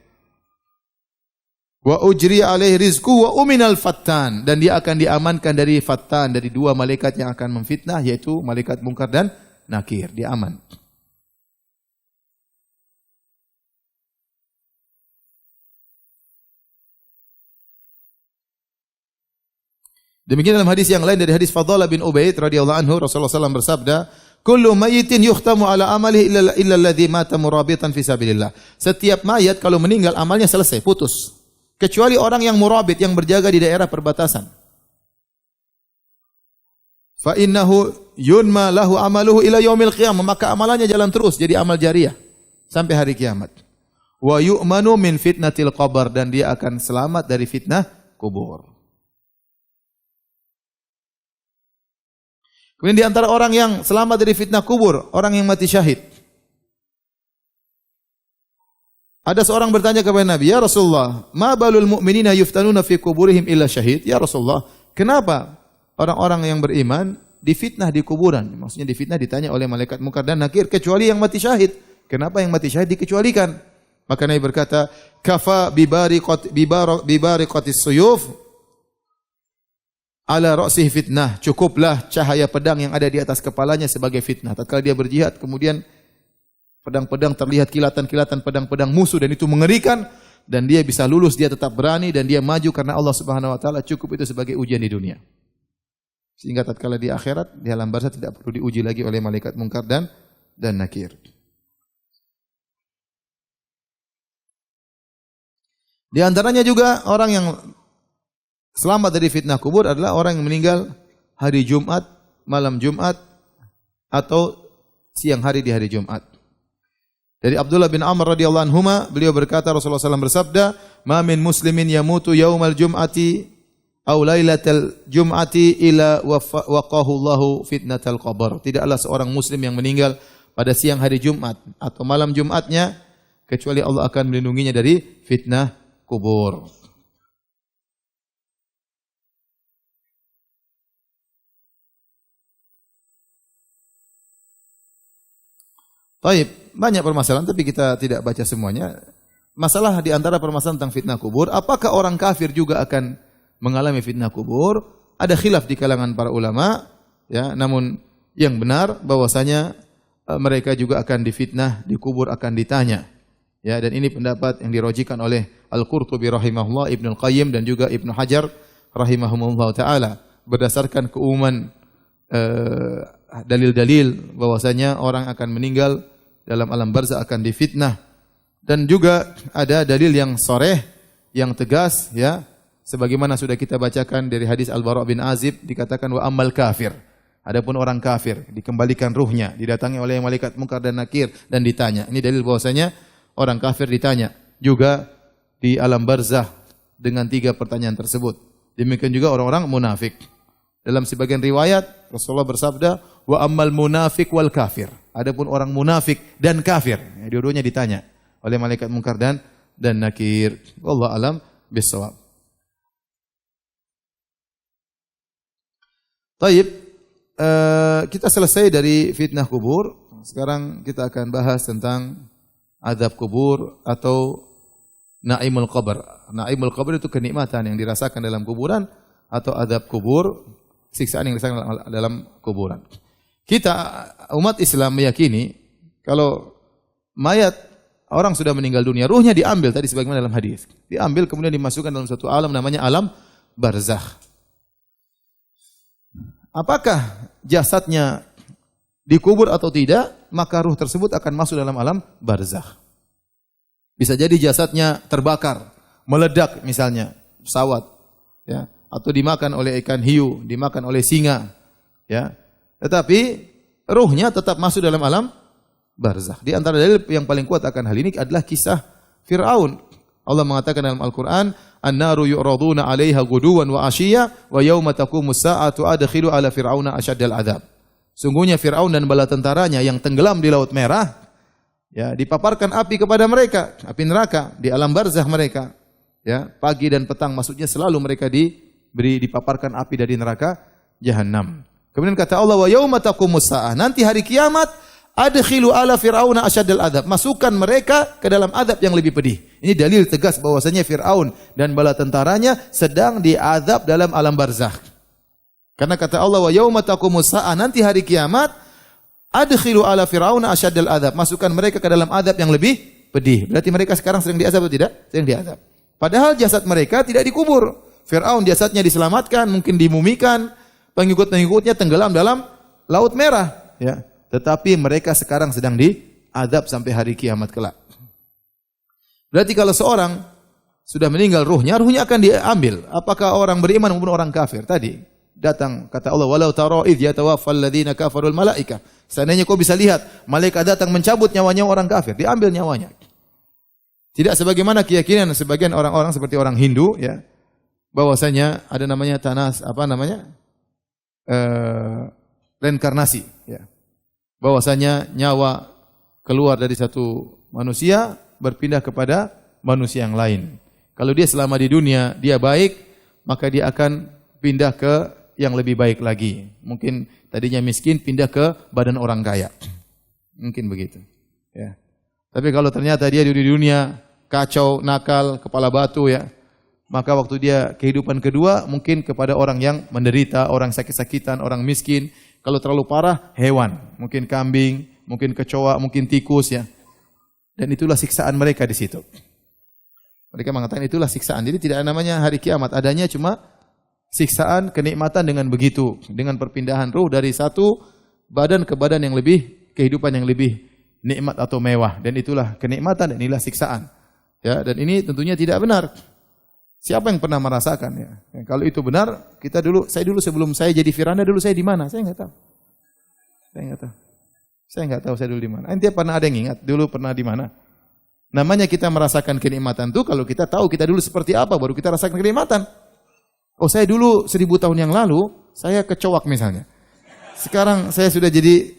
Wa ujri alaihi rizqu wa uminal fattan, dan dia akan diamankan dari fattan, dari dua malaikat yang akan memfitnah, yaitu malaikat munkar dan nakir. Dia aman. Demikian dalam hadis yang lain dari hadis Fadhalah bin Ubaid radhiyallahu anhu, Rasulullah SAW bersabda, kullu mayyitin yukhtamu ala amalihi illa alladhi mata murabitan fi sabilillah. Setiap mayat kalau meninggal amalnya selesai, putus. Kecuali orang yang murabit, yang berjaga di daerah perbatasan. Fa innahu yunma lahu amaluhu ila yaumil qiyamah, maka amalannya jalan terus jadi amal jariah sampai hari kiamat. Wa yu'manu min fitnatil qabr, dan dia akan selamat dari fitnah kubur. Kemudian di antara orang yang selamat dari fitnah kubur, orang yang mati syahid. Ada seorang bertanya kepada Nabi, ya Rasulullah, ma balul mu'minina yuftanuna fi kuburihim illa syahid? Ya Rasulullah, kenapa orang-orang yang beriman difitnah di kuburan? Maksudnya difitnah, ditanya oleh malaikat munkar dan nakir, kecuali yang mati syahid. Kenapa yang mati syahid dikecualikan? Maka Nabi berkata, kafa bibariqatis suyuf ala ra'sihi fitnah. Cukuplah cahaya pedang yang ada di atas kepalanya sebagai fitnah. Tatkala dia berjihad, kemudian pedang-pedang terlihat kilatan-kilatan pedang-pedang musuh dan itu mengerikan, dan dia bisa lulus, dia tetap berani dan dia maju karena Allah Subhanahu wa taala, cukup itu sebagai ujian di dunia. Sehingga tatkala di akhirat, di alam barzakh tidak perlu diuji lagi oleh malaikat Munkar dan Nakir. Di antaranya juga orang yang selamat dari fitnah kubur adalah orang yang meninggal hari Jumat, malam Jumat, atau siang hari di hari Jumat. Dari Abdullah bin Amr radhiyallahu anhuma, beliau berkata, Rasulullah SAW bersabda, "Ma min muslimin yamutu yaumal jum'ati aw lailatal jum'ati ila waqahu Allahu fitnatal qabr." Tidaklah seorang muslim yang meninggal pada siang hari Jumat atau malam Jumatnya kecuali Allah akan melindunginya dari fitnah kubur. Baik, banyak permasalahan tapi kita tidak baca semuanya. Masalah di antara permasalahan tentang fitnah kubur, apakah orang kafir juga akan mengalami fitnah kubur? Ada khilaf di kalangan para ulama, ya, namun yang benar bahwasanya mereka juga akan difitnah, dikubur, akan ditanya. Ya, dan ini pendapat yang dirojikan oleh Al-Qurtubi rahimahullah, Ibnu Al-Qayyim dan juga Ibnu Hajar rahimahumullah taala berdasarkan keumuman dalil-dalil bahwasanya orang akan meninggal dalam alam barzakh akan difitnah, dan juga ada dalil yang sharih, yang tegas, ya, sebagaimana sudah kita bacakan dari hadis Al-Bara bin Azib, dikatakan wa ammal kafir. Adapun orang kafir dikembalikan ruhnya, didatangi oleh malaikat Munkar dan Nakir dan ditanya. Ini dalil bahwasanya orang kafir ditanya juga di alam barzakh dengan 3 pertanyaan tersebut. Demikian juga orang-orang munafik. Dalam sebagian riwayat Rasulullah bersabda, wa ammal munafik wal kafir. Adapun orang munafik dan kafir, dua-duanya ditanya oleh malaikat Munkar dan Nakir. Wallahu alam bissawab. Baik, kita selesai dari fitnah kubur. Sekarang kita akan bahas tentang azab kubur atau naimul qabr. Naimul qabr itu kenikmatan yang dirasakan dalam kuburan, atau azab kubur, siksaan yang dirasakan dalam kuburan. Kita umat Islam meyakini kalau mayat orang sudah meninggal dunia, ruhnya diambil tadi sebagaimana dalam hadis. Diambil kemudian dimasukkan dalam satu alam namanya alam barzakh. Apakah jasadnya dikubur atau tidak, maka ruh tersebut akan masuk dalam alam barzakh. Bisa jadi jasadnya terbakar, meledak misalnya, pesawat, ya, atau dimakan oleh ikan hiu, dimakan oleh singa, ya. Tetapi ruhnya tetap masuk dalam alam barzakh. Di antara dalil yang paling kuat akan hal ini adalah kisah Fir'aun. Allah mengatakan dalam Al-Qur'an, "An-naru yu'raduna 'alaiha ghuduwan wa 'ashiyya wa yauma taqumus sa'atu adkhilu 'ala fir'auna asyaddal 'adzab." Sungguhnya Fir'aun dan bala tentaranya yang tenggelam di Laut Merah, ya, dipaparkan api kepada mereka, api neraka di alam barzakh mereka. Ya, pagi dan petang, maksudnya selalu mereka dipaparkan api dari neraka Jahannam. Kemudian kata Allah, wa yauma taqumus sa'ah, nanti hari kiamat, adkhilu 'ala fir'auna asyaddal 'adzab, masukkan mereka ke dalam azab yang lebih pedih. Ini dalil tegas bahwasanya Fir'aun dan bala tentaranya sedang diazab dalam alam barzakh. Karena kata Allah, wa yauma taqumus sa'ah, nanti hari kiamat, adkhilu 'ala fir'auna asyaddal 'adzab, masukkan mereka ke dalam azab yang lebih pedih. Berarti mereka sekarang sedang diazab atau tidak? Sedang diazab. Padahal jasad mereka tidak dikubur. Fir'aun jasadnya diselamatkan, mungkin dimumikan, pengikut-pengikutnya tenggelam dalam Laut Merah, ya. Tetapi mereka sekarang sedang diazab sampai hari kiamat kelak. Berarti kalau seorang sudah meninggal ruhnya akan diambil. Apakah orang beriman maupun orang kafir? Tadi datang kata Allah, walau tara idh yatawaffal ladzina kafarul malaika. Seandainya kau bisa lihat malaikat datang mencabut nyawanya orang kafir, diambil nyawanya. Tidak sebagaimana keyakinan sebagian orang-orang seperti orang Hindu, ya, bahwasanya ada namanya reinkarnasi, ya. Bahwasanya nyawa keluar dari satu manusia berpindah kepada manusia yang lain. Kalau dia selama di dunia dia baik, maka dia akan pindah ke yang lebih baik lagi. Mungkin tadinya miskin pindah ke badan orang kaya. Mungkin begitu, ya. Tapi kalau ternyata dia di dunia kacau, nakal, kepala batu, ya, maka waktu dia kehidupan kedua mungkin kepada orang yang menderita, orang sakit-sakitan, orang miskin. Kalau terlalu parah, hewan, mungkin kambing, mungkin kecoa, mungkin tikus, ya. Dan itulah siksaan mereka di situ. Mereka mengatakan itulah siksaan. Jadi tidak namanya hari kiamat, adanya cuma siksaan, kenikmatan dengan begitu, dengan perpindahan ruh dari satu badan ke badan yang lebih, kehidupan yang lebih nikmat atau mewah, dan itulah kenikmatan dan inilah siksaan. Ya, dan ini tentunya tidak benar. Siapa yang pernah merasakan ya? Ya, kalau itu benar, saya dulu sebelum saya jadi Firanda dulu saya di mana? Saya enggak tahu. Saya enggak tahu saya dulu di mana. Ente pernah ada yang ingat dulu pernah di mana? Namanya kita merasakan kenikmatan itu kalau kita tahu kita dulu seperti apa, baru kita rasakan kenikmatan. Oh, saya dulu 1000 tahun yang lalu, saya kecoak misalnya. Sekarang saya sudah jadi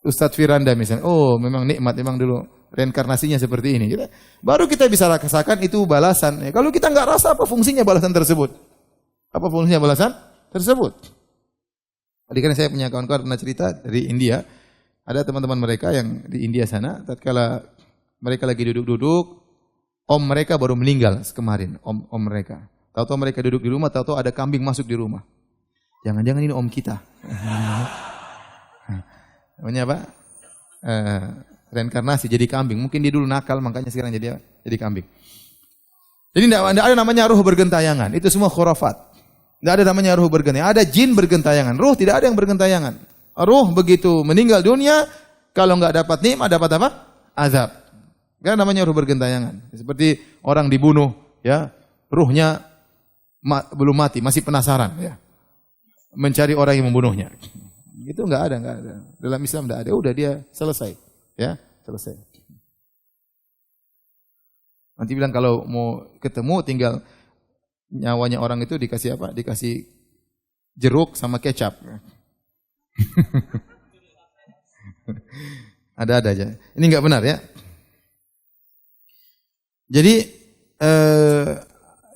Ustadz Firanda misalnya. Oh, memang nikmat, memang dulu reinkarnasinya seperti ini. Baru kita bisa rasakan itu balasan. Ya, kalau kita nggak rasa, apa fungsinya balasan tersebut? Apa fungsinya balasan tersebut? Tadi kan saya punya kawan-kawan pernah cerita dari India. Ada teman-teman mereka yang di India sana, tatkala mereka lagi duduk-duduk, om mereka baru meninggal kemarin, om mereka. Tahu-tahu mereka duduk di rumah, tahu-tahu ada kambing masuk di rumah. Jangan-jangan ini om kita. Namanya apa? Reinkarnasi jadi kambing. Mungkin dia dulu nakal, makanya sekarang jadi kambing. Jadi tidak ada namanya ruh bergentayangan. Itu semua khurafat. Tidak ada namanya ruh bergentayangan. Ada jin bergentayangan. Ruh tidak ada yang bergentayangan. Ruh begitu meninggal dunia, kalau nggak dapat nikmat, dapat apa? Azab. Kan namanya ruh bergentayangan. Seperti orang dibunuh, ya, ruhnya belum mati, masih penasaran, ya, mencari orang yang membunuhnya. Itu enggak ada. Dalam Islam enggak ada. Udah dia selesai, ya, selesai. Nanti bilang kalau mau ketemu tinggal nyawanya orang itu dikasih apa? Dikasih jeruk sama kecap. Ada aja. Ini enggak benar, ya. Jadi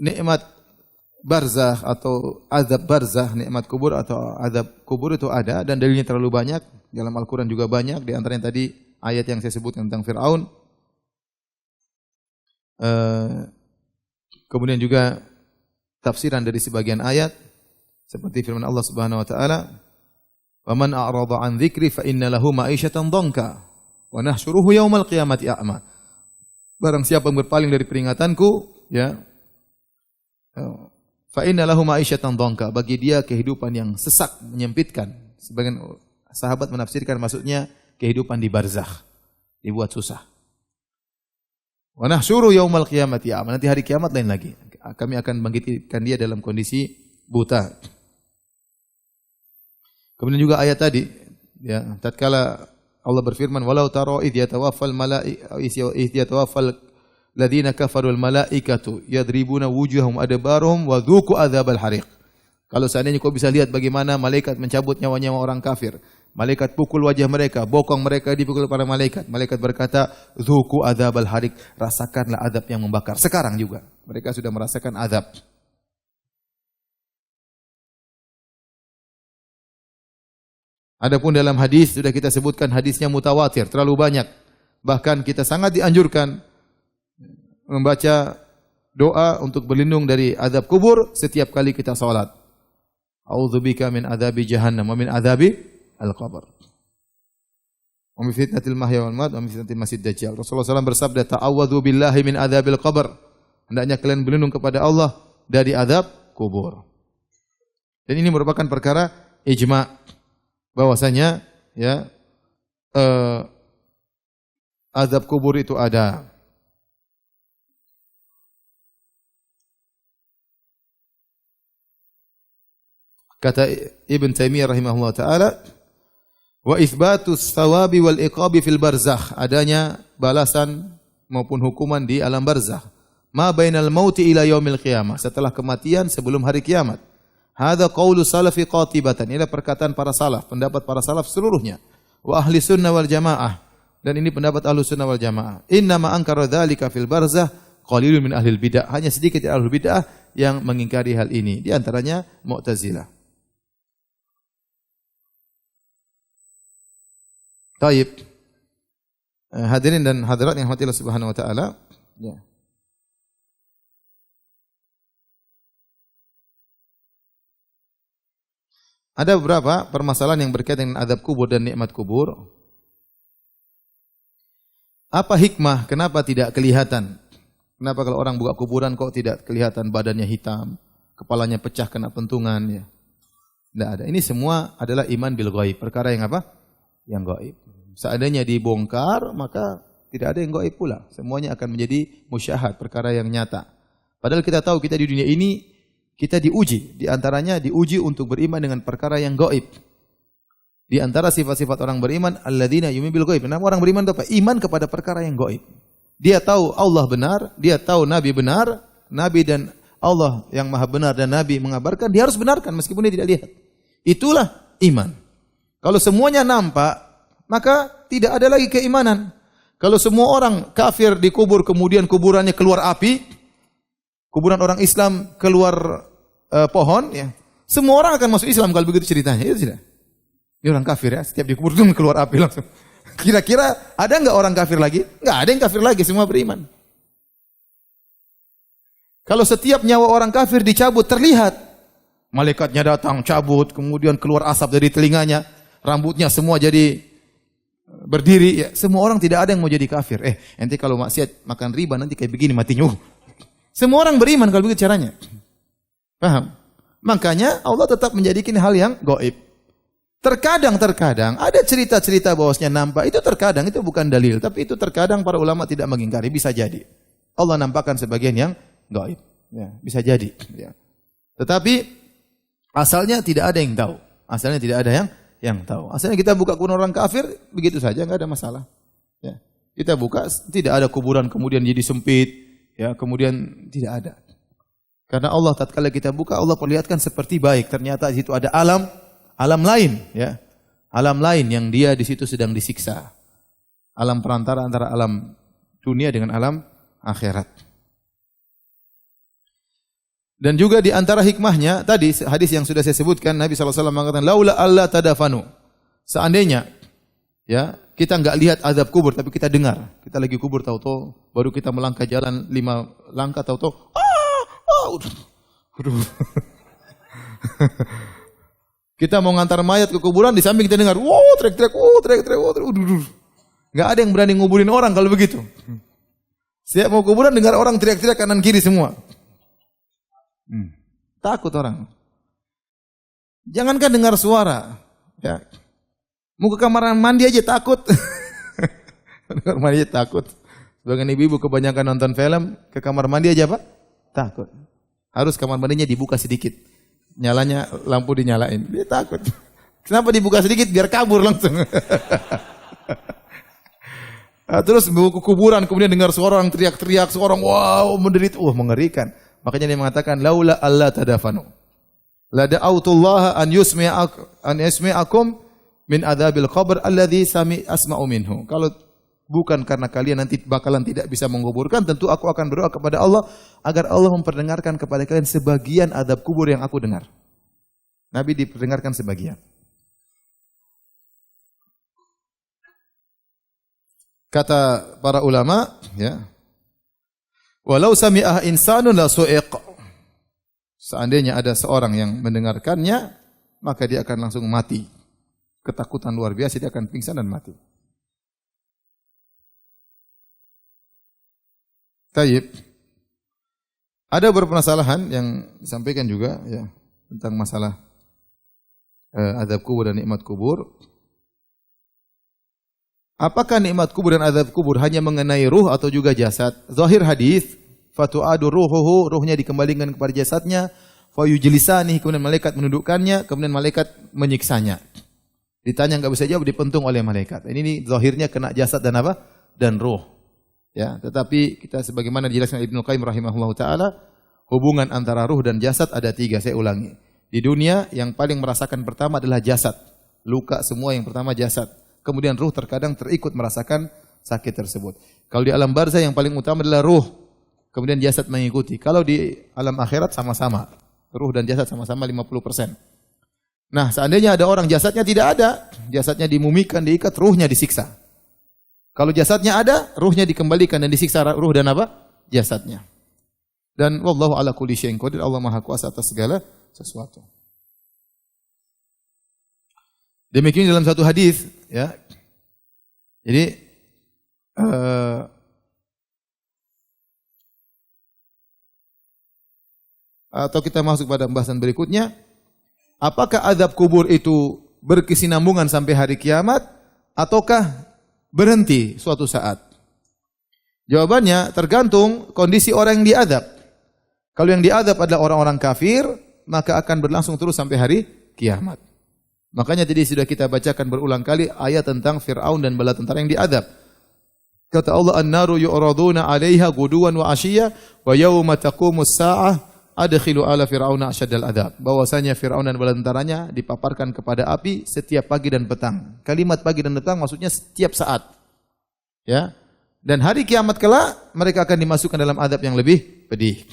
nikmat barzah atau azab barzah, nikmat kubur atau azab kubur itu ada dan dalilnya terlalu banyak. Dalam Al-Quran juga banyak. Di antaranya tadi ayat yang saya sebut tentang Fir'aun. Kemudian juga tafsiran dari sebagian ayat seperti firman Allah Subhanahu wa taala, "Wa man a'rada 'an dzikri fa inna lahu ma'isyatan dhanka wa nahsyuruhu yaumal qiyamati a'ma." Barang siapa yang berpaling dari peringatanku, ya, fa inna lahu ma'isyatan dhanka, bagi dia kehidupan yang sesak, menyempitkan. Sebagian sahabat menafsirkan maksudnya kehidupan di barzakh, dibuat susah. Wa nahsyuru yaumal qiyamati a'ma, nanti hari kiamat lain lagi. Kami akan bangkitkan dia dalam kondisi buta. Kemudian juga ayat tadi, ya, tatkala Allah berfirman, "Walau tara idh yatawaffal ladzina kafarul malaikatu yadribuna wujuhahum adbarahum wa dzuqu adzabal hariq." Kalau seandainya kau bisa lihat bagaimana malaikat mencabut nyawa-nyawa orang kafir, malaikat pukul wajah mereka, bokong mereka dipukul para malaikat. Malaikat berkata, "Dzuqu adzabal hariq," rasakanlah azab yang membakar. Sekarang juga mereka sudah merasakan azab. Adapun dalam hadis sudah kita sebutkan, hadisnya mutawatir, terlalu banyak. Bahkan kita sangat dianjurkan membaca doa untuk berlindung dari azab kubur setiap kali kita salat. A'udzubika min adzabi jahannam wa min adzabi al-qabr. Wa min fitnatil mahya wal mamat wa min fitnatil masiihid dajjal. Rasulullah SAW bersabda, "Ta'awwadzu billahi min adzabil qabr." Hendaknya kalian berlindung kepada Allah dari azab kubur. Dan ini merupakan perkara ijma' bahwasanya, ya, azab kubur itu ada. Kata Ibn Taimiyah rahimahullah taala, wa itsbatus thawabi wal iqabi fil barzakh, adanya balasan maupun hukuman di alam barzakh. Ma bainal mauti ila yaumil qiyamah, setelah kematian sebelum hari kiamat. Hadza qaulu salafi qatibatan, ini adalah perkataan para salaf, pendapat para salaf seluruhnya. Wa ahli sunnah wal jamaah, dan ini pendapat ahli sunnah wal jamaah. Inna ma ankara dzalika fil barzakh qalilun min ahli bidah, hanya sedikit ahli bidah yang mengingkari hal ini, di antaranya Mu'tazilah. Taib. Hadirin dan hadirat yang dirahmati Allah Subhanahu wa taala, ya. Ada beberapa permasalahan yang berkaitan dengan azab kubur dan nikmat kubur. Apa hikmah kenapa tidak kelihatan Kenapa kalau orang buka kuburan kok tidak kelihatan badannya hitam, kepalanya pecah kena pentungan ya? Tidak ada. Ini semua adalah iman bil ghaib. Perkara yang apa? Yang gaib. Seandainya dibongkar, maka tidak ada yang gaib pula. Semuanya akan menjadi musyahad, perkara yang nyata. Padahal kita tahu kita di dunia ini kita diuji. Di antaranya diuji untuk beriman dengan perkara yang gaib. Di antara sifat-sifat orang beriman, alladzina yu'minuna bil ghaib. Kenapa orang beriman itu apa? Iman kepada perkara yang gaib. Dia tahu Allah benar, dia tahu Nabi benar, Nabi dan Allah yang maha benar dan Nabi mengabarkan, dia harus benarkan meskipun dia tidak lihat. Itulah iman. Kalau semuanya nampak, maka tidak ada lagi keimanan. Kalau semua orang kafir dikubur, kemudian kuburannya keluar api, kuburan orang Islam keluar pohon, ya, semua orang akan masuk Islam kalau begitu ceritanya. Itu tidak. Ini orang kafir ya, setiap dikubur itu keluar api langsung. Kira-kira ada enggak orang kafir lagi? Enggak ada yang kafir lagi, semua beriman. Kalau setiap nyawa orang kafir dicabut, terlihat. Malaikatnya datang, cabut, kemudian keluar asap dari telinganya, rambutnya semua jadi berdiri. Ya, semua orang tidak ada yang mau jadi kafir. Nanti kalau maksiat makan riba nanti kayak begini matinya. Semua orang beriman kalau begitu caranya. Paham? Makanya Allah tetap menjadikan hal yang gaib. Terkadang ada cerita-cerita bahwasanya nampak, itu terkadang itu bukan dalil, tapi itu terkadang para ulama tidak mengingkari, bisa jadi. Allah nampakkan sebagian yang gaib, ya, bisa jadi, ya. Tetapi asalnya tidak ada yang tahu. Asalnya tidak ada yang tahu. Asalnya kita buka kuburan orang kafir begitu saja, enggak ada masalah. Ya. Kita buka tidak ada kuburan kemudian jadi sempit, ya, kemudian tidak ada. Karena Allah tatkala kita buka Allah perlihatkan seperti baik, ternyata di situ ada alam lain, ya. Alam lain yang dia di situ sedang disiksa. Alam perantara antara alam dunia dengan alam akhirat. Dan juga di antara hikmahnya tadi hadis yang sudah saya sebutkan, Nabi SAW mengatakan laula alla tadafanu. Seandainya ya, kita enggak lihat azab kubur tapi kita dengar. Kita lagi kubur tahu-tahu baru kita melangkah jalan 5 langkah tahu-tahu kita mau ngantar mayat ke kuburan, di samping kita dengar, teriak-teriak, Enggak ada yang berani nguburin orang kalau begitu. Siap mau kuburan dengar orang teriak-teriak kanan kiri semua. Takut orang. Jangankan dengar suara, ya. Mau ke kamar mandi aja takut. Kamar mandi aja takut. Sebagian ibu-ibu kebanyakan nonton film, ke kamar mandi aja apa? Takut. Harus kamar mandinya dibuka sedikit. Nyalanya lampu dinyalain. Dia takut. Kenapa dibuka sedikit? Biar kabur langsung. Terus bawa ke kuburan, kemudian dengar suara orang teriak-teriak, seorang wow menderit, mengerikan. Makanya dia mengatakan laula alla tadafanu. La da'autullaha an yusmi'akum min adzabil qabr alladzi asma'u minhu. Kalau bukan karena kalian nanti bakalan tidak bisa menguburkan, tentu aku akan berdoa kepada Allah agar Allah memperdengarkan kepada kalian sebagian azab kubur yang aku dengar. Nabi diperdengarkan sebagian. Kata para ulama, ya, walau sami'ah insanun la su'iq. Seandainya ada seorang yang mendengarkannya, maka dia akan langsung mati. Ketakutan luar biasa, dia akan pingsan dan mati. Taib. Ada beberapa permasalahan yang disampaikan juga, ya, tentang masalah azab kubur dan nikmat kubur. Apakah nikmat kubur dan azab kubur hanya mengenai ruh atau juga jasad? Zahir hadis, fatu'adu ruhuhu, ruhnya dikembalikan kepada jasadnya, fayujlisani, kemudian malaikat menundukkannya, kemudian malaikat menyiksanya. Ditanya enggak bisa jawab, dipentung oleh malaikat. Ini zahirnya kena jasad dan apa? Dan ruh. Ya, tetapi kita sebagaimana dijelaskan Ibnu Qayyim rahimahullahu taala, hubungan antara ruh dan jasad ada 3, saya ulangi. Di dunia yang paling merasakan pertama adalah jasad. Luka semua yang pertama jasad. Kemudian ruh terkadang terikut merasakan sakit tersebut. Kalau di alam barzah yang paling utama adalah ruh. Kemudian jasad mengikuti. Kalau di alam akhirat sama-sama. Ruh dan jasad sama-sama 50%. Nah, seandainya ada orang jasadnya tidak ada, jasadnya dimumikan, diikat, ruhnya disiksa. Kalau jasadnya ada, ruhnya dikembalikan dan disiksa ruh dan apa? Jasadnya. Dan wallahu ala kulli syai'in qadir, Allah Maha Kuasa atas segala sesuatu. Demikian dalam satu hadis, ya. Jadi atau kita masuk pada pembahasan berikutnya, apakah azab kubur itu berkesinambungan sampai hari kiamat ataukah berhenti suatu saat? Jawabannya tergantung kondisi orang yang diazab. Kalau yang diazab adalah orang-orang kafir, maka akan berlangsung terus sampai hari kiamat. Makanya tadi sudah kita bacakan berulang kali ayat tentang Fir'aun dan bala tentara yang diazab. Kata Allah, "An-naru yu'raduna 'alaiha ghuduwan wa 'ashiyya wa yauma taqumus sa'ah adkhilu ala fir'auna asyaddal adzab." Bahwasanya Firaun dan bala tentaranya dipaparkan kepada api setiap pagi dan petang. Kalimat pagi dan petang maksudnya setiap saat. Ya. Dan hari kiamat kelak mereka akan dimasukkan dalam azab yang lebih pedih.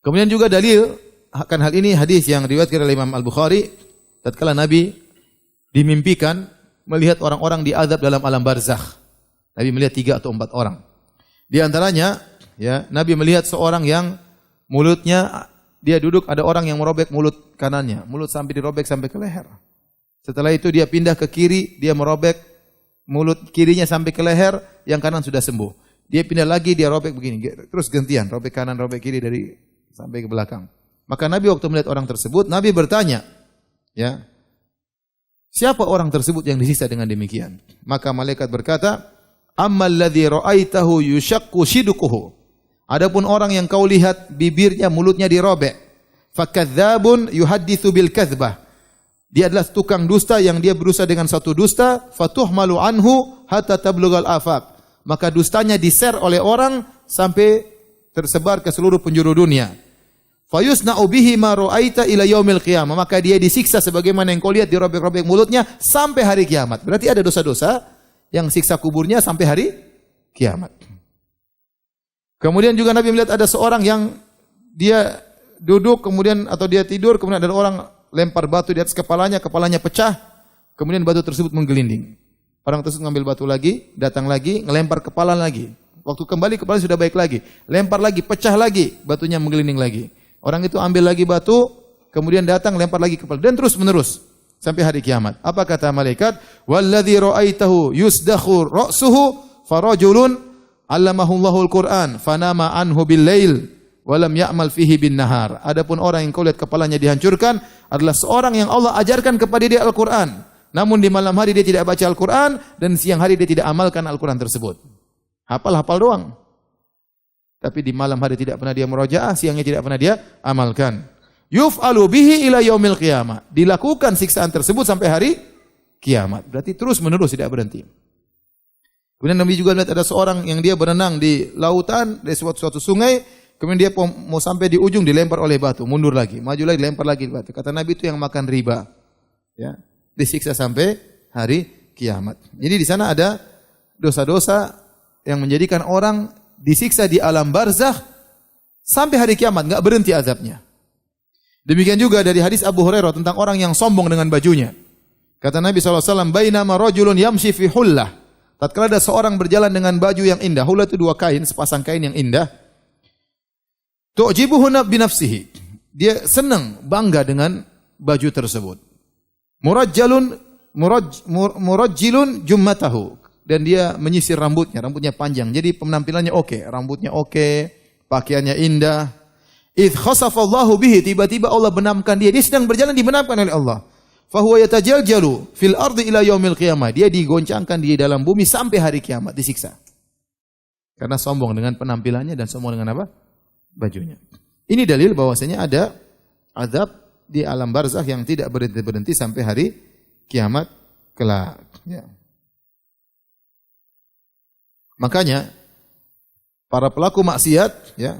Kemudian juga dalil akan hal ini hadis yang diriwayatkan oleh Imam Al-Bukhari tatkala Nabi dimimpikan melihat orang-orang diazab dalam alam barzakh. Nabi melihat 3 atau 4 orang. Di antaranya, ya, Nabi melihat seorang yang mulutnya, dia duduk, ada orang yang merobek mulut kanannya, mulut sampai dirobek sampai ke leher. Setelah itu dia pindah ke kiri, dia merobek mulut kirinya sampai ke leher, yang kanan sudah sembuh. Dia pindah lagi, dia robek begini, terus gantian, robek kanan, robek kiri dari sampai ke belakang. Maka Nabi waktu melihat orang tersebut, Nabi bertanya, ya, siapa orang tersebut yang disiksa dengan demikian? Maka malaikat berkata, ammal ladzi ra'aitahu yushaqqu shiduquhu. Adapun orang yang kau lihat bibirnya, mulutnya dirobek, fakadzabun yuhadditsu bil kadzbah. Dia adalah tukang dusta yang dia berusaha dengan satu dusta, fatuhmalu anhu hatta tablughal afaq. Maka dustanya di-share oleh orang sampai tersebar ke seluruh penjuru dunia. Fayusna'u bihi ma ra'aita ila yaumil qiyamah. Maka dia disiksa sebagaimana yang kau lihat dirobek-robek mulutnya sampai hari kiamat. Berarti ada dosa-dosa yang siksa kuburnya sampai hari kiamat. Kemudian juga Nabi melihat ada seorang yang dia duduk kemudian atau dia tidur, kemudian ada orang lempar batu di atas kepalanya, kepalanya pecah, kemudian batu tersebut menggelinding. Orang tersebut ngambil batu lagi, datang lagi, ngelempar kepala lagi. Waktu kembali kepala sudah baik lagi, lempar lagi, pecah lagi, batunya menggelinding lagi. Orang itu ambil lagi batu, kemudian datang lempar lagi kepala dan terus menerus sampai hari kiamat. Apa kata malaikat? Walladzi ra'aitahu yusdakhu ra'suhu farajulun 'allamahu Allahul Qur'an fanama anhu bil lail wa lam ya'mal fihi bin nahar. Adapun orang yang kau lihat kepalanya dihancurkan adalah seorang yang Allah ajarkan kepada dia Al-Qur'an. Namun di malam hari dia tidak baca Al-Qur'an dan siang hari dia tidak amalkan Al-Qur'an tersebut. Hafal-hafal doang. Tapi di malam hari tidak pernah dia murajaah, siangnya tidak pernah dia amalkan. Yuf'alu bihi ila yaumil qiyamah. Dilakukan siksaan tersebut sampai hari kiamat. Berarti terus menerus tidak berhenti. Kemudian Nabi juga lihat ada seorang yang dia berenang di lautan, di suatu sungai, kemudian dia mau sampai di ujung dilempar oleh batu, mundur lagi, maju lagi, dilempar lagi batu. Kata Nabi itu yang makan riba. Ya, disiksa sampai hari kiamat. Jadi di sana ada dosa-dosa yang menjadikan orang disiksa di alam barzakh sampai hari kiamat, enggak berhenti azabnya. Demikian juga dari hadis Abu Hurairah tentang orang yang sombong dengan bajunya. Kata Nabi SAW, bainama rajulun yamshi fi hullah. Tatkala ada seorang berjalan dengan baju yang indah. Hullah itu 2 kain, sepasang kain yang indah. Tu'jibuhu bi nafsihi. Dia senang, bangga dengan baju tersebut. Murajjilun jummatahu. Dan dia menyisir rambutnya panjang. Jadi penampilannya oke, rambutnya oke, pakaiannya indah. Idh khasafallahu bihi, tiba-tiba Allah benamkan dia. Dia sedang berjalan dibenamkan oleh Allah. Fahuwa yatajaljalu fil ardi ila yaumil qiyamah. Dia digoncangkan di dalam bumi sampai hari kiamat, disiksa. Karena sombong dengan penampilannya dan sombong dengan apa? Bajunya. Ini dalil bahwasanya ada azab di alam barzakh yang tidak berhenti-berhenti sampai hari kiamat kelak. Ya. Makanya para pelaku maksiat, ya,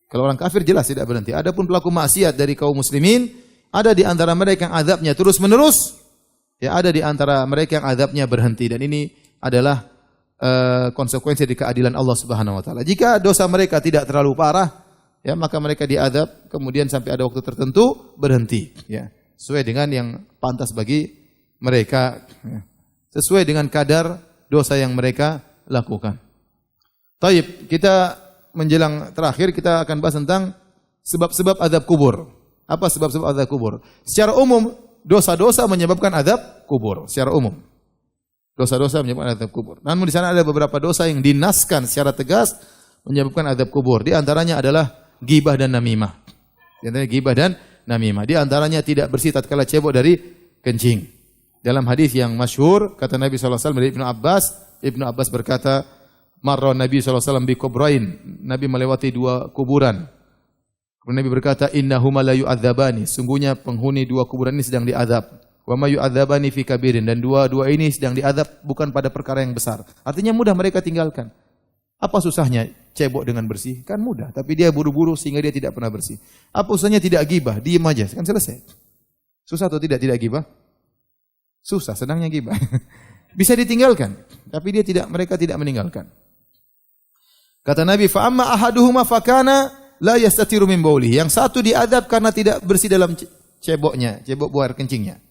kalau orang kafir jelas tidak berhenti. Adapun pelaku maksiat dari kaum muslimin, ada di antara mereka yang azabnya terus menerus, ya, ada di antara mereka yang azabnya berhenti. Dan ini adalah konsekuensi dari keadilan Allah Subhanahu wa taala. Jika dosa mereka tidak terlalu parah, ya, maka mereka diazab kemudian sampai ada waktu tertentu berhenti, ya, sesuai dengan yang pantas bagi mereka, ya, sesuai dengan kadar dosa yang mereka lakukan. Taib, kita menjelang terakhir kita akan bahas tentang sebab-sebab azab kubur. Apa sebab-sebab azab kubur? Secara umum, dosa-dosa menyebabkan azab kubur. Secara umum, dosa-dosa menyebabkan azab kubur. Namun di sana ada beberapa dosa yang dinaskan secara tegas menyebabkan azab kubur. Di antaranya adalah Ghibah dan namimah. Di antaranya ghibah dan namimah. Di antaranya tidak bersih tatkala cebok dari kencing. Dalam hadis yang masyhur kata Nabi sallallahu alaihi wasallam dari Ibnu Abbas berkata, marra Nabi sallallahu alaihi wasallam bi kubrain. Nabi melewati dua kuburan. Kemudian Nabi berkata, innahuma la yu'adzabani. Sungguhnya penghuni dua kuburan ini sedang diazab. Wa ma yu'adzabani fi kabirin, dan dua-dua ini sedang diazab bukan pada perkara yang besar. Artinya mudah mereka tinggalkan. Apa susahnya cebok dengan bersih? Kan mudah, tapi dia buru-buru sehingga dia tidak pernah bersih. Apa susahnya tidak gibah? Diam aja, kan selesai. Susah atau tidak gibah? Susah, senangnya gibah. Bisa ditinggalkan, tapi mereka tidak meninggalkan. Kata Nabi, fa amma ahaduhuma fakana la yastatiru min bauli. Yang satu diadab karena tidak bersih dalam cebok buang kencingnya.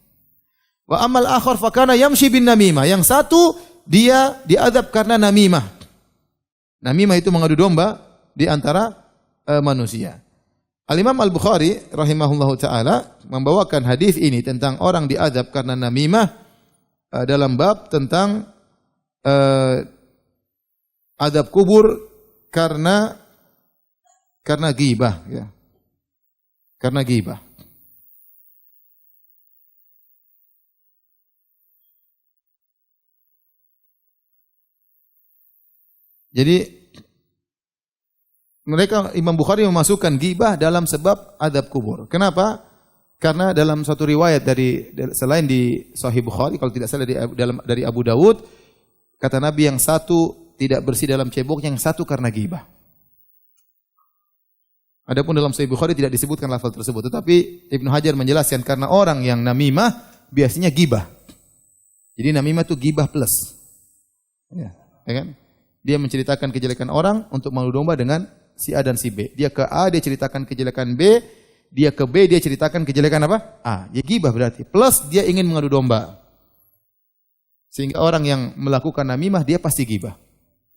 Wa amal akhar fakana yamshi bin namimah. Yang satu dia diadab karena namimah. Namimah itu mengadu domba di antara manusia. Al-Imam Al-Bukhari rahimahullahu taala membawakan hadis ini tentang orang diadab karena namimah dalam bab tentang adab kubur karena ghibah, ya. Karena ghibah. Jadi mereka Imam Bukhari memasukkan ghibah dalam sebab adab kubur. Kenapa? Karena dalam satu riwayat selain di Sahih Bukhari, kalau tidak salah dari Abu Dawud, kata Nabi yang satu tidak bersih dalam ceboknya, yang satu karena ghibah. Adapun dalam Sahih Bukhari tidak disebutkan lafaz tersebut, tetapi Ibnu Hajar menjelaskan karena orang yang namimah biasanya ghibah. Jadi namimah itu ghibah plus. Ya kan? Dia menceritakan kejelekan orang untuk mengadu domba dengan si A dan si B. Dia ke A, dia ceritakan kejelekan B. Dia ke B, dia ceritakan kejelekan apa? A. Dia ghibah berarti. Plus dia ingin mengadu domba. Sehingga orang yang melakukan namimah, dia pasti ghibah.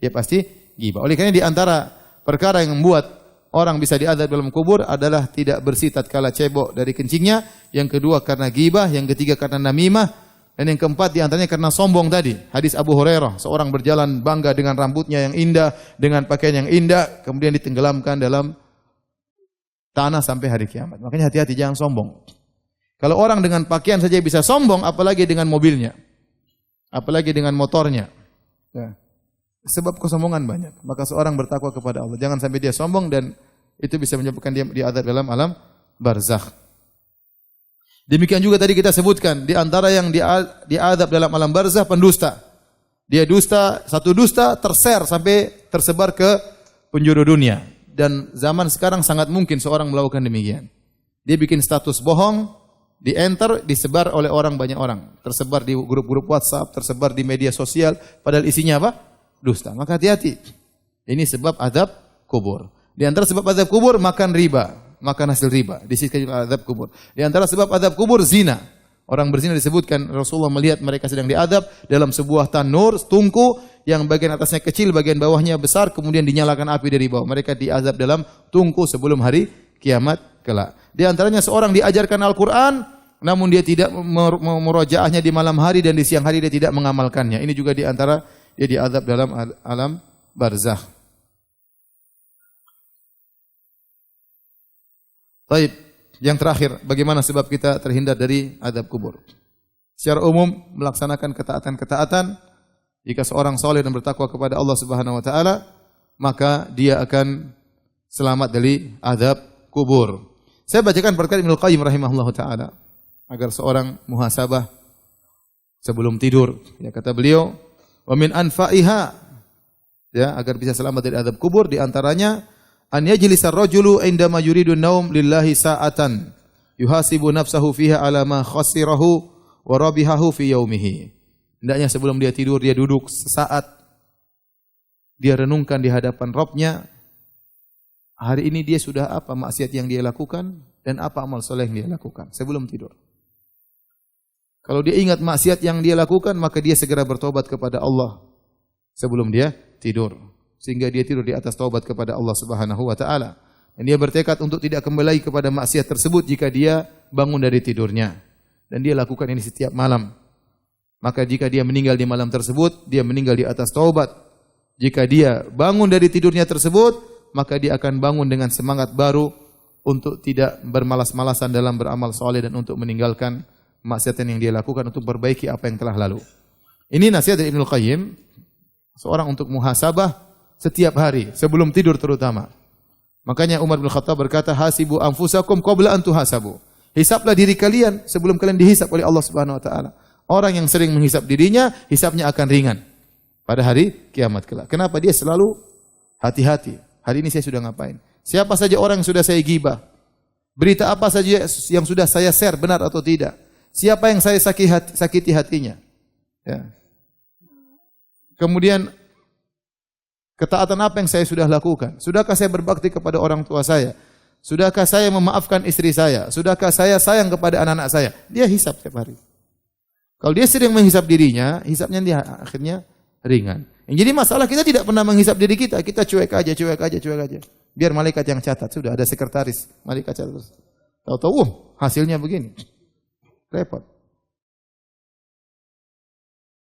Dia pasti ghibah. Oleh karena di antara perkara yang membuat orang bisa diazab dalam kubur adalah tidak bersih tatkala cebok dari kencingnya. Yang kedua karena ghibah. Yang ketiga karena namimah. Dan yang keempat di antaranya karena sombong tadi. Hadis Abu Hurairah, seorang berjalan bangga dengan rambutnya yang indah, dengan pakaian yang indah, kemudian ditenggelamkan dalam tanah sampai hari kiamat. Makanya hati-hati, jangan sombong. Kalau orang dengan pakaian saja bisa sombong, apalagi dengan mobilnya, apalagi dengan motornya. Ya. Sebab kesombongan banyak. Maka seorang bertakwa kepada Allah. Jangan sampai dia sombong dan itu bisa menyebabkan dia diazab dalam alam barzakh. Demikian juga tadi kita sebutkan, di antara yang diazab dalam alam barzakh pendusta. Dia satu dusta terser sampai tersebar ke penjuru dunia. Dan zaman sekarang sangat mungkin seorang melakukan demikian. Dia bikin status bohong, di-enter, disebar oleh banyak orang. Tersebar di grup-grup WhatsApp, tersebar di media sosial, padahal isinya apa? Dusta. Maka hati-hati. Ini sebab azab kubur. Di antara sebab azab kubur, makan riba. Makan hasil riba, disisihkan azab kubur. Di antara sebab azab kubur zina. Orang berzina disebutkan Rasulullah melihat mereka sedang diazab dalam sebuah tanur, tungku yang bagian atasnya kecil, bagian bawahnya besar, kemudian dinyalakan api dari bawah. Mereka diazab dalam tungku sebelum hari kiamat kelak. Di antaranya seorang diajarkan Al-Qur'an namun dia tidak merojaahnya di malam hari dan di siang hari dia tidak mengamalkannya. Ini juga di antara dia diazab dalam alam barzakh. Baik, yang terakhir, bagaimana sebab kita terhindar dari azab kubur? Secara umum melaksanakan ketaatan-ketaatan, jika seorang saleh dan bertakwa kepada Allah Subhanahu wa taala, maka dia akan selamat dari azab kubur. Saya bacakan perkataan Ibnu Qayyim rahimahullahu taala agar seorang muhasabah sebelum tidur. Ya, kata beliau, "Wa min anfa'iha", ya, agar bisa selamat dari azab kubur di antaranya an yajlisa ar-rajulu indama yuridu an-naum lillahi sa'atan yuhasibu nafsahu fiha ala ma khasirahu wa rabihahu fi yaumihi. Hendaknya sebelum dia tidur dia duduk sesaat, dia renungkan di hadapan Rabb-nya hari ini dia sudah apa maksiat yang dia lakukan dan apa amal soleh yang dia lakukan sebelum tidur. Kalau dia ingat maksiat yang dia lakukan, maka dia segera bertobat kepada Allah sebelum dia tidur. Sehingga dia tidur di atas taubat kepada Allah Subhanahu wa taala. Dan dia bertekad untuk tidak kembali kepada maksiat tersebut jika dia bangun dari tidurnya. Dan dia lakukan ini setiap malam. Maka jika dia meninggal di malam tersebut, dia meninggal di atas taubat. Jika dia bangun dari tidurnya tersebut, maka dia akan bangun dengan semangat baru untuk tidak bermalas-malasan dalam beramal soleh dan untuk meninggalkan maksiatan yang dia lakukan untuk perbaiki apa yang telah lalu. Ini nasihat dari Ibnul Qayyim, seorang untuk muhasabah setiap hari, sebelum tidur terutama. Makanya Umar bin Khattab berkata, hasibu anfusakum qabla an tuhasabu. Hisablah diri kalian sebelum kalian dihisab oleh Allah Subhanahu wa taala. Orang yang sering menghisab dirinya, hisabnya akan ringan pada hari kiamat kelak. Kenapa? Dia selalu hati-hati. Hari ini saya sudah ngapain? Siapa saja orang yang sudah saya gibah? Berita apa saja yang sudah saya share, benar atau tidak? Siapa yang saya sakiti hatinya? Ya. Kemudian ketaatan apa yang saya sudah lakukan? Sudahkah saya berbakti kepada orang tua saya? Sudahkah saya memaafkan istri saya? Sudahkah saya sayang kepada anak-anak saya? Dia hisab setiap hari. Kalau dia sering menghisab dirinya, hisabnya dia akhirnya ringan. Yang jadi masalah kita tidak pernah menghisab diri kita. Kita cuek aja. Biar malaikat yang catat. Sudah ada sekretaris, malaikat catat. Tahu-tahu, hasilnya begini. Repot.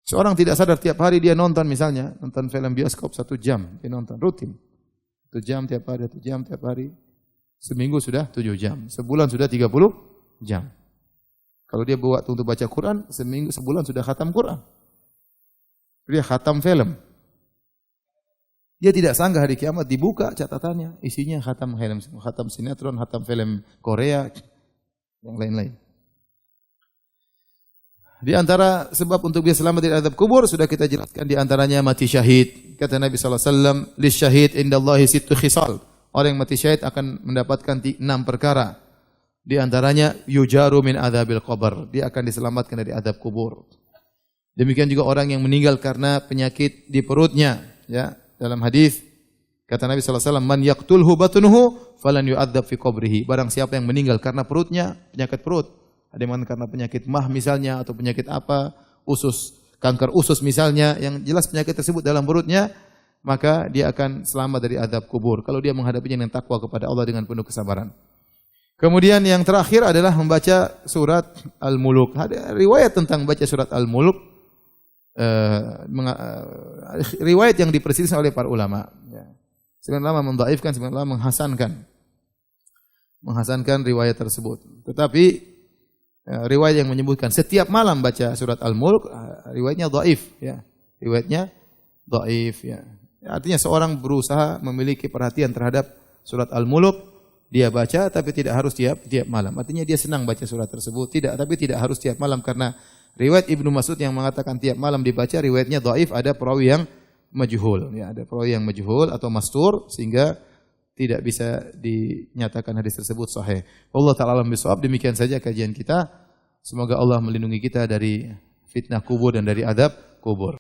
Seorang tidak sadar tiap hari dia nonton misalnya, nonton film bioskop 1 jam, dia nonton rutin. 1 jam tiap hari, 1 jam tiap hari. Seminggu sudah 7 jam, sebulan sudah 30 jam. Kalau dia buat untuk baca Quran, sebulan sudah khatam Quran. Dia khatam film. Dia tidak sangka hari kiamat dibuka catatannya, isinya khatam film, khatam sinetron, khatam film Korea, yang lain-lain. Di antara sebab untuk dia selamat dari azab kubur sudah kita jelaskan, di antaranya mati syahid. Kata Nabi sallallahu alaihi wasallam, "Lisyahid indallahi sittu khisal." Orang yang mati syahid akan mendapatkan 6 perkara. Di antaranya yujaru min adzabil qabr. Dia akan diselamatkan dari azab kubur. Demikian juga orang yang meninggal karena penyakit di perutnya, ya. Dalam hadis kata Nabi sallallahu alaihi wasallam, "Man yaqtulhu batnuhu falan yu'adzab fi qabrihi." Barang siapa yang meninggal karena perutnya, penyakit perut, ada yang karena penyakit mah misalnya atau penyakit apa, usus, kanker usus misalnya, yang jelas penyakit tersebut dalam perutnya, maka dia akan selamat dari azab kubur kalau dia menghadapinya dengan takwa kepada Allah dengan penuh kesabaran. Kemudian yang terakhir adalah membaca surat Al-Muluk. Ada riwayat tentang baca surat Al-Muluk. Riwayat yang diperselisihkan oleh para ulama. Sebagian ulama mendhaifkan, sebagian ulama menghasankan riwayat tersebut. Tetapi riwayat yang menyebutkan setiap malam baca surat Al-Mulk, riwayatnya dhaif, ya. Riwayatnya dhaif, ya. Artinya seorang berusaha memiliki perhatian terhadap surat Al-Mulk, dia baca tapi tidak harus tiap malam. Artinya dia senang baca surat tersebut, tapi tidak harus tiap malam, karena riwayat Ibnu Mas'ud yang mengatakan tiap malam dibaca, riwayatnya dhaif, ada perawi yang majhul, ya, ada perawi yang majhul atau mastur, sehingga tidak bisa dinyatakan hadis tersebut sahih. Allah taala alam bisawab. Demikian saja kajian kita. Semoga Allah melindungi kita dari fitnah kubur dan dari adab kubur.